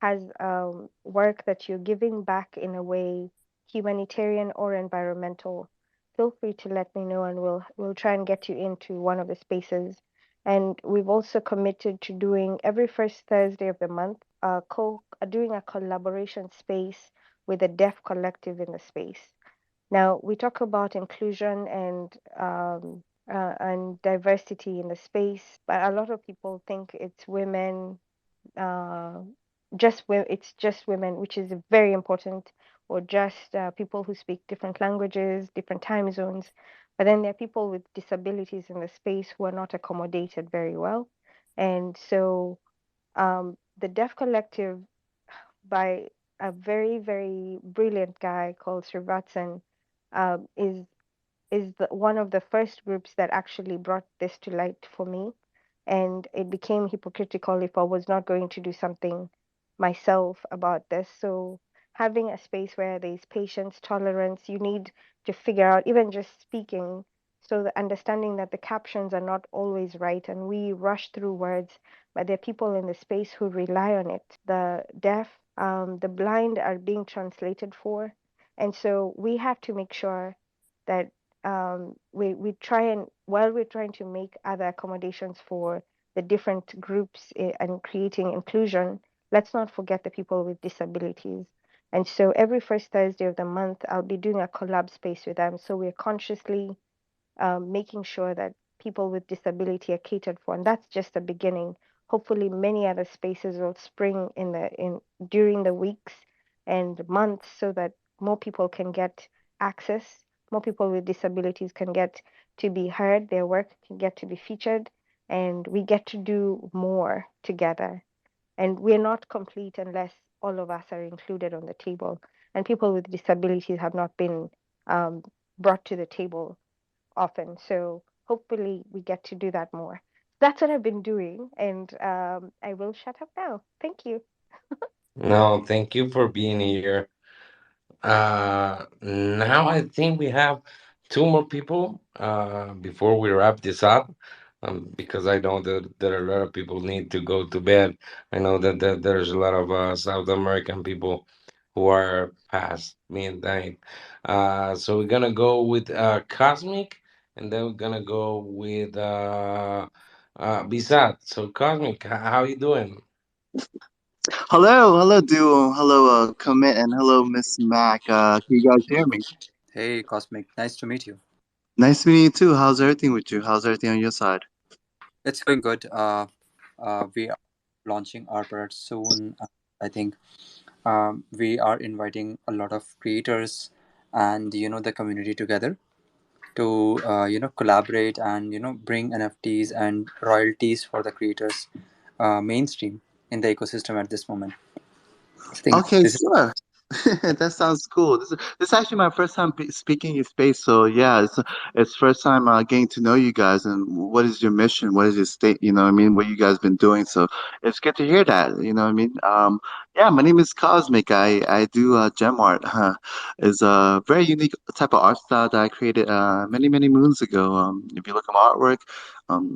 has work that you're giving back in a way, humanitarian or environmental, feel free to let me know, and we'll try and get you into one of the spaces. And we've also committed to doing every first Thursday of the month, doing a collaboration space with a deaf collective in the space. Now, we talk about inclusion and diversity in the space, but a lot of people think it's women, uh, it's just women, which is very important, or just people who speak different languages, different time zones. But then there are people with disabilities in the space who are not accommodated very well. And so the Deaf Collective, by a very, very brilliant guy called Srivatsan, um, is one of the first groups that actually brought this to light for me. And it became hypocritical if I was not going to do something myself about this. So having a space where there's patience, tolerance, you need to figure out, even just speaking, so the understanding that the captions are not always right and we rush through words, but there are people in the space who rely on it. The deaf, the blind are being translated for. And so we have to make sure that we try, and while we're trying to make other accommodations for the different groups and creating inclusion, let's not forget the people with disabilities. And so every first Thursday of the month, I'll be doing a collab space with them. So we're consciously making sure that people with disability are catered for, and that's just the beginning. Hopefully, many other spaces will spring in during the weeks and months, so that more people can get access. More people with disabilities can get to be heard. Their work can get to be featured, and we get to do more together. And we're not complete unless all of us are included on the table. And people with disabilities have not been um, brought to the table often. So hopefully we get to do that more. That's what I've been doing, and I will shut up now. Thank you. No, thank you for being here. Now I think we have two more people before we wrap this up, because I know that a lot of people need to go to bed. I know that there's a lot of South American people who are past midnight. So we're gonna go with Cosmic, and then we're gonna go with Bisat. So Cosmic, how you doing? Hello, hello, Duo. Hello, Commit, and hello, Miss Mac. Can you guys hear me? Hey, Cosmic. Nice to meet you. Nice meeting you too. How's everything with you? How's everything on your side? It's going good. We are launching our product soon. I think we are inviting a lot of creators and the community together to collaborate and bring NFTs and royalties for the creators mainstream in the ecosystem at this moment. I think Okay, this is sure. That sounds cool. This is actually my first time speaking in your space, so yeah, it's first time getting to know you guys and what is your mission, what is your state, you know what I mean, what you guys been doing. So it's good to hear that, you know what I mean. Yeah, my name is Cosmic. I do gem art. It's a very unique type of art style that I created many moons ago. If you look at my artwork,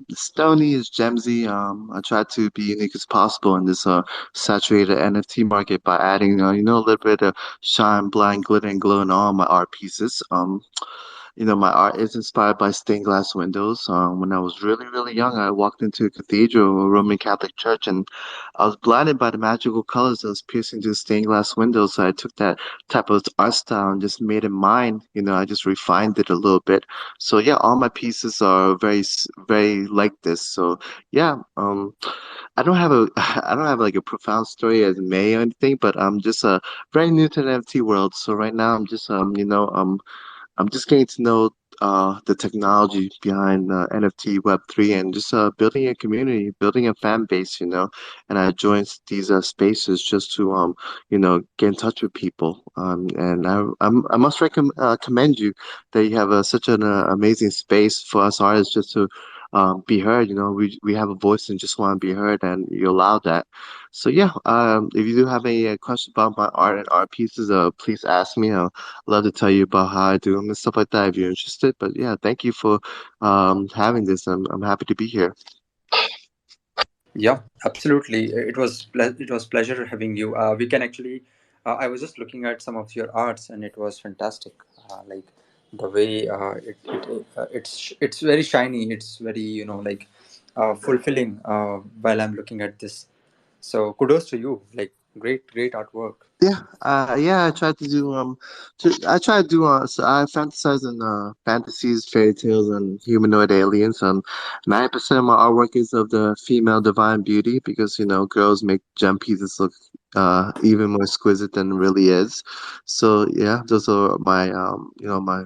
it's stony, it's gemsy. I try to be unique as possible in this saturated NFT market by adding, a little bit of shine, blind, glitter, and glow in all my art pieces. my art is inspired by stained glass windows. When I was really, really young, I walked into a cathedral, a Roman Catholic church, and I was blinded by the magical colors that was piercing through stained glass windows. So I took that type of art style and just made it mine. I just refined it a little bit. So yeah, all my pieces are very like this. So yeah, I don't have a I don't have like a profound story as May or anything, but I'm just very new to the NFT world. So right now I'm just getting to know the technology behind NFT Web3 and just building a community, building a fan base, And I joined these spaces just to get in touch with people. And I must commend you that you have such an amazing space for us artists just to be heard. We have a voice and just want to be heard, and you allow that. So yeah, if you do have any questions about my art and art pieces, please ask me. Love to tell you about how I do them and stuff like that if you're interested. But yeah, thank you for having this. I'm happy to be here. Yeah, absolutely. It was pleasure having you. We can actually. I was just looking at some of your arts, and it was fantastic. Like the way it's very shiny. It's very fulfilling while I'm looking at this. So kudos to you. Like great artwork. Yeah. I try to do I try to do so I fantasize in fantasies, fairy tales, and humanoid aliens. 90% of my artwork is of the female divine beauty because girls make gem pieces look even more exquisite than it really is. So yeah, those are my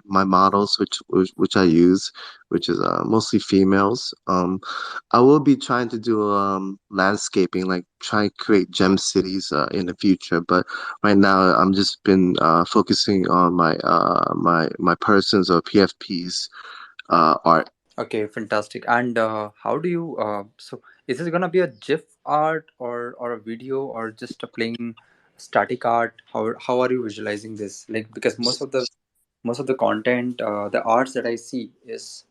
my models which I use, which is mostly females. I will be trying to do landscaping, like try to create gem cities in the future, but right now I'm just been focusing on my persons or PFPs art. Okay, fantastic. And how do you? So is this gonna be a GIF art or a video or just a plain static art? How are you visualizing this? Like because most of the content, the arts that I see is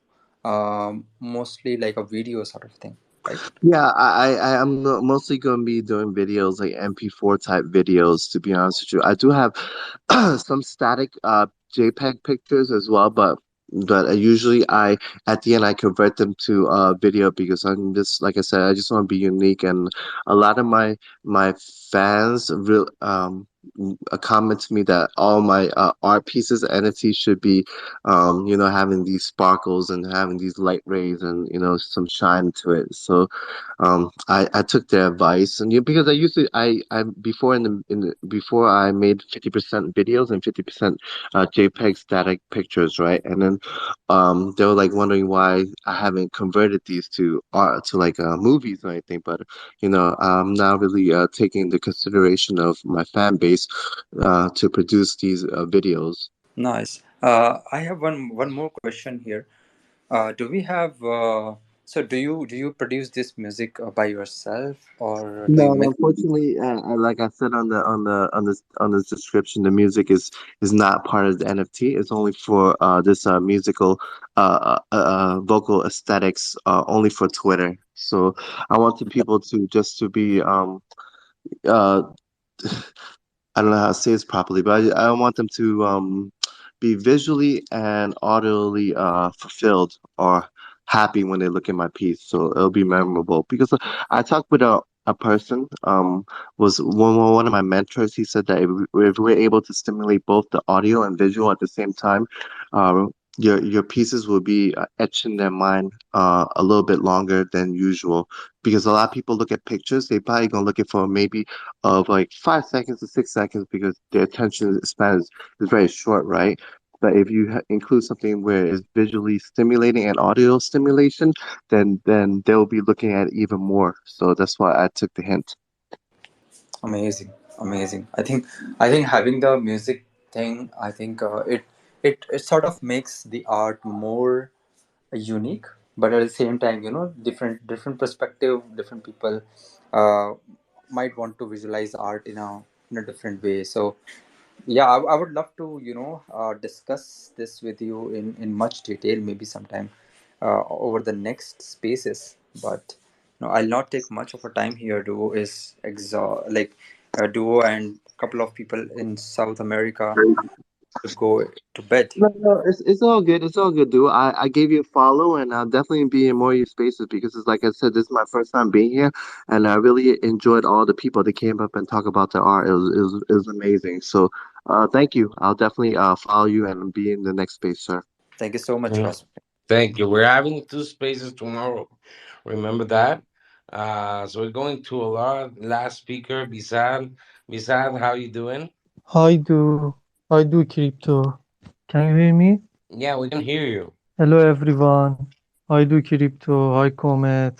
mostly like a video sort of thing, right? Yeah, I'm mostly going to be doing videos like MP4 type videos. To be honest with you, I do have some static JPEG pictures as well, but usually I at the end I convert them to video because I'm just like I said, I just want to be unique, and a lot of my fans real comment to me that all my art pieces NFTs should be having these sparkles and having these light rays and some shine to it. So I took their advice, and because I used to I before before I made 50% videos and 50% JPEG static pictures, right? And then they were like wondering why I haven't converted these to art to like movies or anything. But I'm now really taking the consideration of my fan base to produce these videos. Nice. I have one more question here. Do we have so do you produce this music by yourself or do you No, mix? unfortunately, like I said on this description, the music is not part of the NFT. It's only for this musical vocal aesthetics, only for Twitter. So I wanted people to just to be uh I don't know how to say this properly, but I want them to be visually and audibly fulfilled or happy when they look at my piece. So it'll be memorable because I talked with a person was one of my mentors. He said that if we're able to stimulate both the audio and visual at the same time, your pieces will be etched in their mind a little bit longer than usual because a lot of people look at pictures. They probably gonna look at for maybe of like 5 seconds to 6 seconds because their attention span is very short, right? But if you include something where it's visually stimulating and audio stimulation, then they'll be looking at it even more. So that's why I took the hint. Amazing, amazing. I think having the music thing, I think it sort of makes the art more unique, but at the same time, different perspective, different people uh, might want to visualize art in a different way. So yeah, I would love to discuss this with you in much detail, maybe sometime over the next spaces. But I'll not take much of a time here. Duo is Duo and a couple of people in South America. to go to bed. No, no, it's all good. It's all good, dude. I gave you a follow, and I'll definitely be in more of your spaces because it's like I said, this is my first time being here, and I really enjoyed all the people that came up and talk about their art. It was amazing. So, thank you. I'll definitely follow you and be in the next space, sir. Thank you so much, Mm, Ross. thank you. We're having two spaces tomorrow. Remember that? So we're going to a last speaker, Bisad. Bisad, how you doing? I do crypto. Can you hear me? Yeah, we can hear you. Hello everyone. I do crypto. Hi Comet.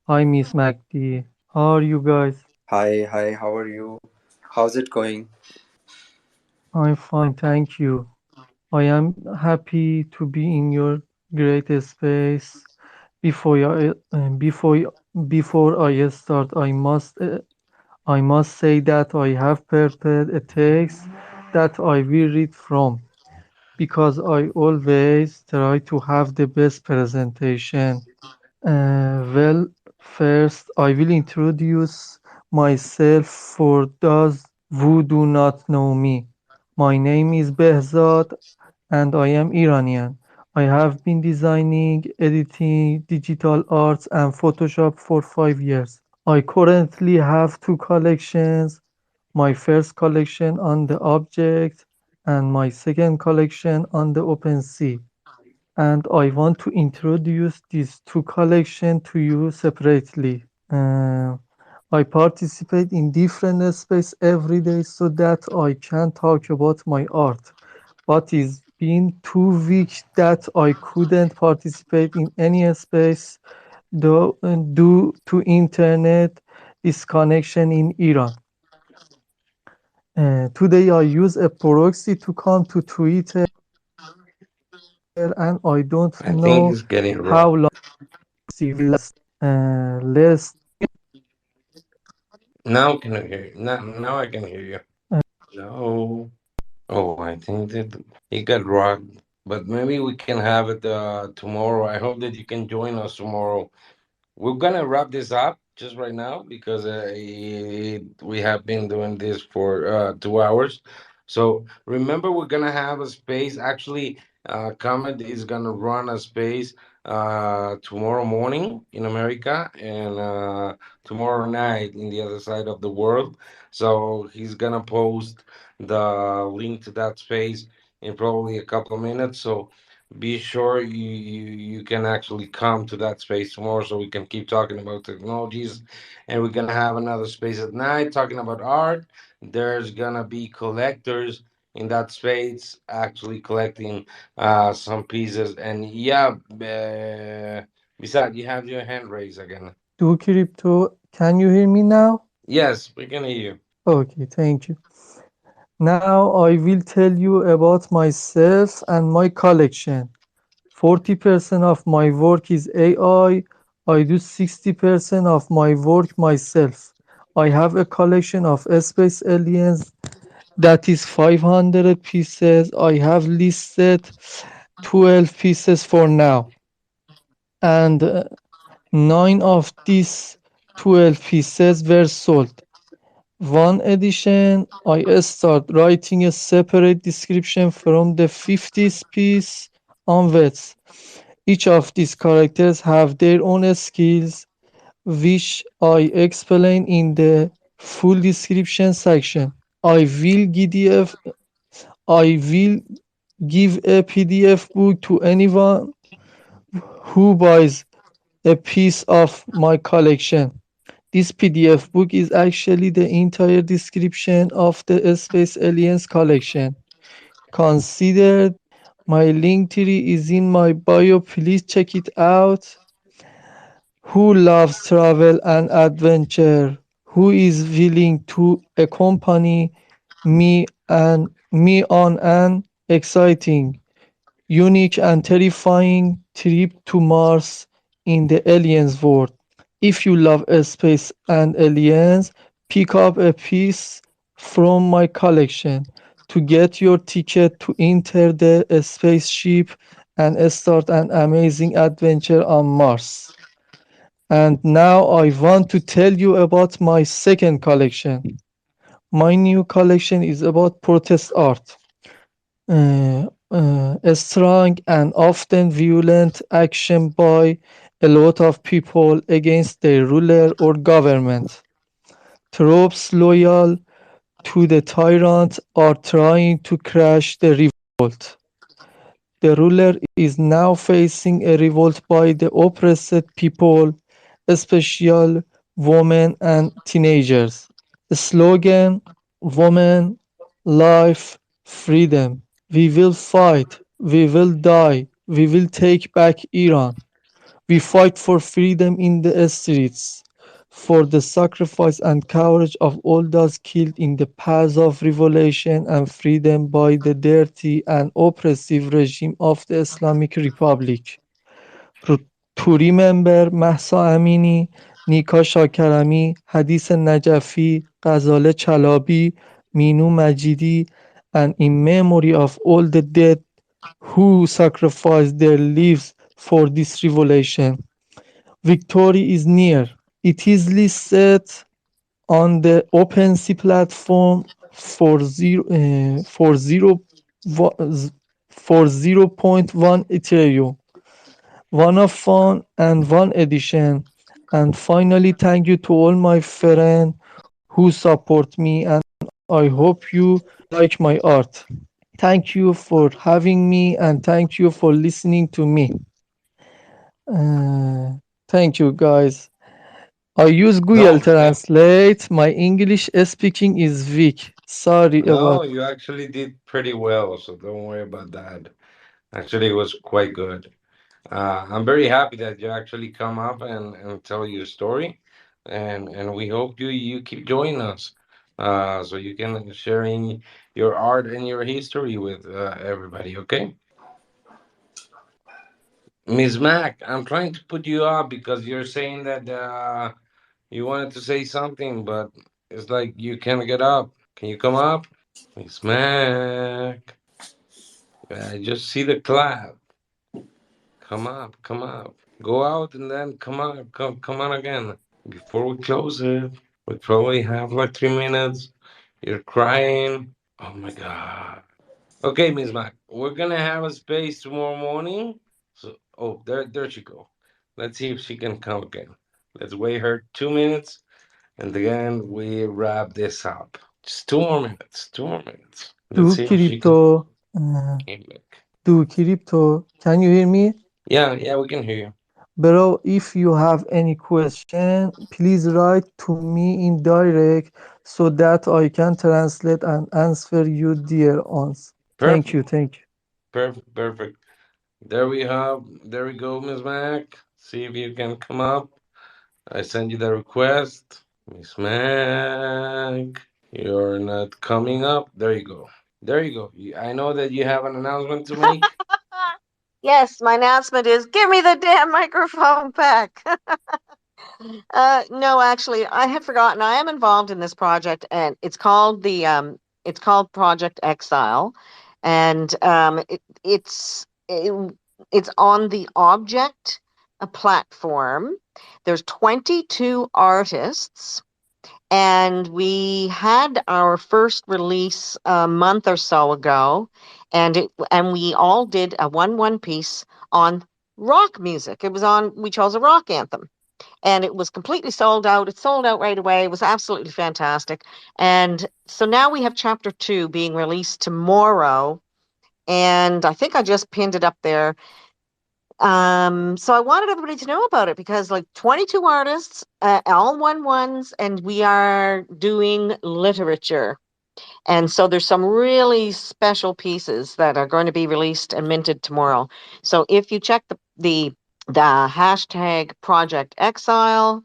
Hi Miss MacD. How are you guys? Hi, hi, how are you? How's it going? I'm fine, thank you. I am happy to be in your great space. Before I, before I start, I must say that I have prepared a text that I will read from because I always try to have the best presentation. Well, first I will introduce myself for those who do not know me. My name is Behzad and I am Iranian. I have been designing, editing digital arts and Photoshop for 5 years. I currently have two collections, my first collection on the object and my second collection on the OpenSea. And I want to introduce these two collections to you separately. Uh, I participate in different space every day so that I can talk about my art. But it's been 2 weeks that I couldn't participate in any space due to internet disconnection in Iran. Today I use a proxy to come to Twitter and I don't I think know it's getting how rough. long it will last. Let's Now can I hear you? Now I can hear you. No. Oh, I think that it got rocked. But maybe we can have it tomorrow. I hope that you can join us tomorrow. We're gonna wrap this up just right now because we have been doing this for 2 hours. So remember, we're gonna have a space. Actually, Comet is gonna run a space tomorrow morning in America and tomorrow night in the other side of the world. So he's gonna post the link to that space in probably a couple of minutes. So be sure you can actually come to that space tomorrow so we can keep talking about technologies, and we're gonna have another space at night talking about art. There's gonna be collectors in that space actually collecting some pieces. And yeah, besides, you have your hand raised again. do crypto. Can you hear me now? Yes, we can hear you. Okay, thank you. Now I will tell you about myself and my collection. 40% of my work is AI. I do 60% of my work myself. I have a collection of space aliens that is 500 pieces. I have listed 12 pieces for now. And 9 of these 12 pieces were sold. One edition, I start writing a separate description from the 50th piece onwards. Each of these characters have their own skills, which I explain in the full description section. I will give I will give a PDF book to anyone who buys a piece of my collection. This PDF book is actually the entire description of the Space Aliens collection. Considered my link tree is in my bio. Please check it out. Who loves travel and adventure? Who is willing to accompany me on an exciting, unique and terrifying trip to Mars in the aliens world? If you love space and aliens, pick up a piece from my collection to get your ticket to enter the spaceship and start an amazing adventure on Mars. And now I want to tell you about my second collection. My new collection is about protest art. a strong and often violent action by a lot of people against their ruler or government. Troops loyal to the tyrant are trying to crash the revolt. The ruler is now facing a revolt by the oppressed people, especially women and teenagers. The slogan Women, Life, Freedom. We will fight, we will die, we will take back Iran. We fight for freedom in the streets, for the sacrifice and courage of all those killed in the path of revolution and freedom by the dirty and oppressive regime of the Islamic Republic. رو- To remember Mahsa Amini, Nika Shakarami, Hadith Najafi, Ghazale Chalabi, Minu Majidi, and in memory of all the dead who sacrificed their lives for this revolution. Victory is near. It is listed on the OpenSea platform for for 0.1 Ethereum, one of fun and one edition. And finally, thank you to all my friends who support me, and I hope you like my art. Thank you for having me, and thank you for listening to me. Uh, Thank you, guys. I use Google No, Translate. My English speaking is weak. Sorry no, about. you actually did pretty well, so don't worry about that. Actually, it was quite good. I'm very happy that you actually come up and tell your story, and we hope you keep joining us, so you can sharing your art and your history with everybody. Okay, Miss Mac, I'm trying to put you up because you're saying that you wanted to say something, but it's like you can't get up. Can you come up, Miss Mac? I just see the clap. Come up, come up. Go out and then come on again. Before we close it, we probably have like 3 minutes. You're crying. Oh my god. Okay, Miss Mac, we're gonna have a space tomorrow morning. So, oh, there she go. Let's see if she can come again. Let's wait her 2 minutes, and again we wrap this up. Just 2 more minutes. 2 more minutes. Let's Do see if she can crypto. came back. Do crypto. Can you hear me? Yeah, we can hear you. Bro, if you have any question, please write to me in direct so that I can translate and answer you dear ons. Thank you, Perfect, thank you. perfect. There we go, Miss Mac. See if you can come up. I send you the request. Miss Mac, you're not coming up. There you go. There you go. I know that you have an announcement to make. Yes, my announcement is give me the damn microphone back. No, actually, I had forgotten. I am involved in this project, and it's called Project Exile, and it's on the Object platform. There's 22 artists, and we had our first release a month or so ago, and we all did a one piece on rock music. It was on. We chose a rock anthem, and it was completely sold out. It sold out right away. It was absolutely fantastic. And so now we have chapter 2 being released tomorrow. And I think I just pinned it up there. So I wanted everybody to know about it because like 22 artists, all one ones, and we are doing literature. And so there's some really special pieces that are going to be released and minted tomorrow. So if you check the hashtag Project Exile,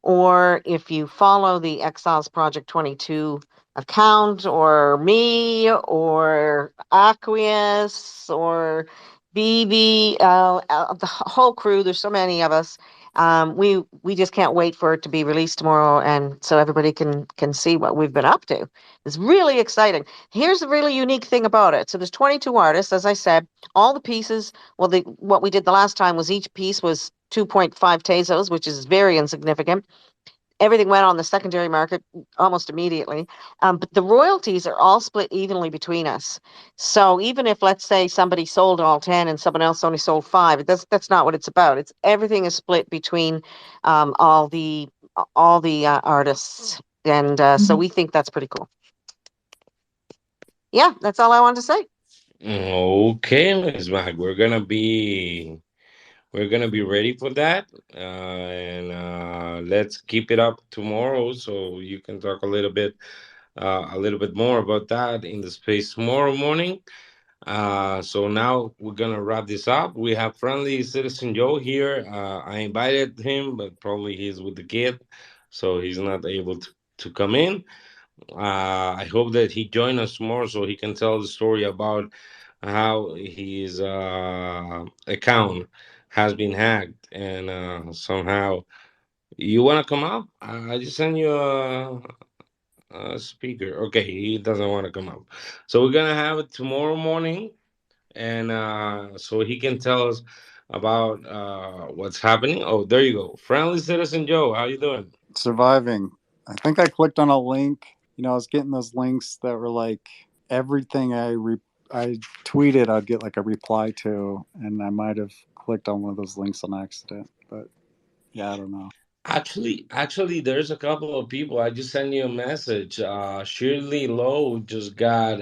or if you follow the Exiles Project 22 account, or me, or Aqueous, or BB, the whole crew, there's so many of us. We just can't wait for it to be released tomorrow, and so everybody can see what we've been up to. It's really exciting. Here's the really unique thing about it. So there's 22 artists, as I said. All the pieces. Well, what we did the last time was each piece was 2.5 pesos, which is very insignificant. everything went on the secondary market almost immediately. But the royalties are all split evenly between us. So even if, let's say, somebody sold all 10 and someone else only sold 5, that's not what it's about. It's everything is split between all the artists, and so we think that's pretty cool. Yeah, that's all I wanted to say. Okay, Miss Mac, we're gonna be ready for that, and let's keep it up tomorrow so you can talk a little bit more about that in the space tomorrow morning. So now we're gonna wrap this up. We have friendly citizen Joe here. I invited him, but probably he's with the kid, so he's not able to come in. I hope that he join us more so he can tell the story about how his account has been hacked and somehow you want to come up. I just sent you a speaker. Okay, he doesn't want to come up, so we're gonna have it tomorrow morning, and so he can tell us about what's happening. Oh, there you go, friendly citizen Joe. How you doing? Surviving. I think I clicked on a link. I was getting those links that were like everything I tweeted, I'd get like a reply to, and I might have clicked on one of those links on accident. But yeah, I don't know. Actually, there's a couple of people. I just sent you a message. Shirley Lowe just got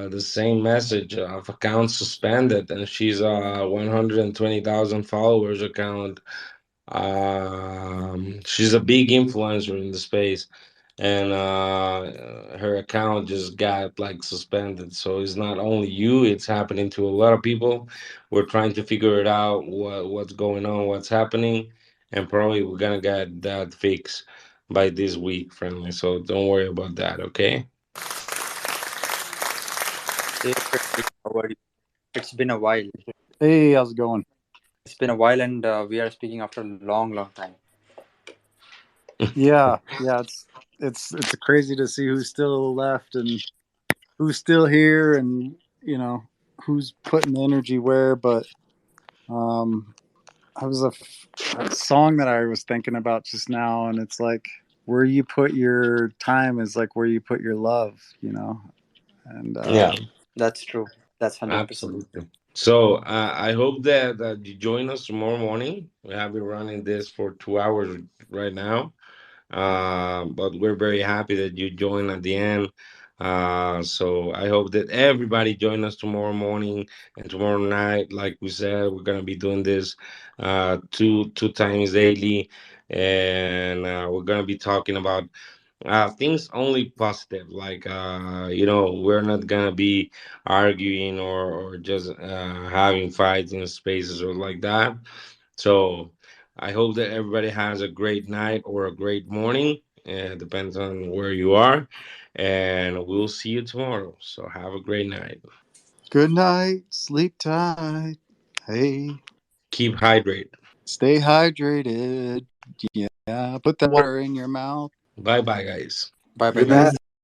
the same message of account suspended, and she's 120,000 followers account. She's a big influencer in the space, and her account just got like suspended. So it's not only you; it's happening to a lot of people. We're trying to figure it out what's going on, what's happening, and probably we're gonna get that fixed by this week, friendly. So don't worry about that, okay? Hey, Frederick, how are you? It's been a while. Hey, how's it going? It's been a while, and we are speaking after a long, long time. Yeah. It's crazy to see who's still left and who's still here, and who's putting the energy where. But um, I was a song that I was thinking about just now, and it's like where you put your time is like where you put your love, and Yeah, That's true. That's 100%. absolutely. So I hope that you join us tomorrow morning. We have been running this for 2 hours right now. But we're very happy that you joined at the end. So I hope that everybody join us tomorrow morning and tomorrow night. Like we said, we're gonna be doing this two times daily, and we're gonna be talking about things only positive. Like we're not gonna be arguing or just having fights in spaces or like that. So I hope that everybody has a great night or a great morning. Depends on where you are. And we'll see you tomorrow. So have a great night. good night, sleep tight. Hey, Keep hydrated. stay hydrated. Yeah, put that water in your mouth. Bye bye, guys. Bye bye, Good night. guys.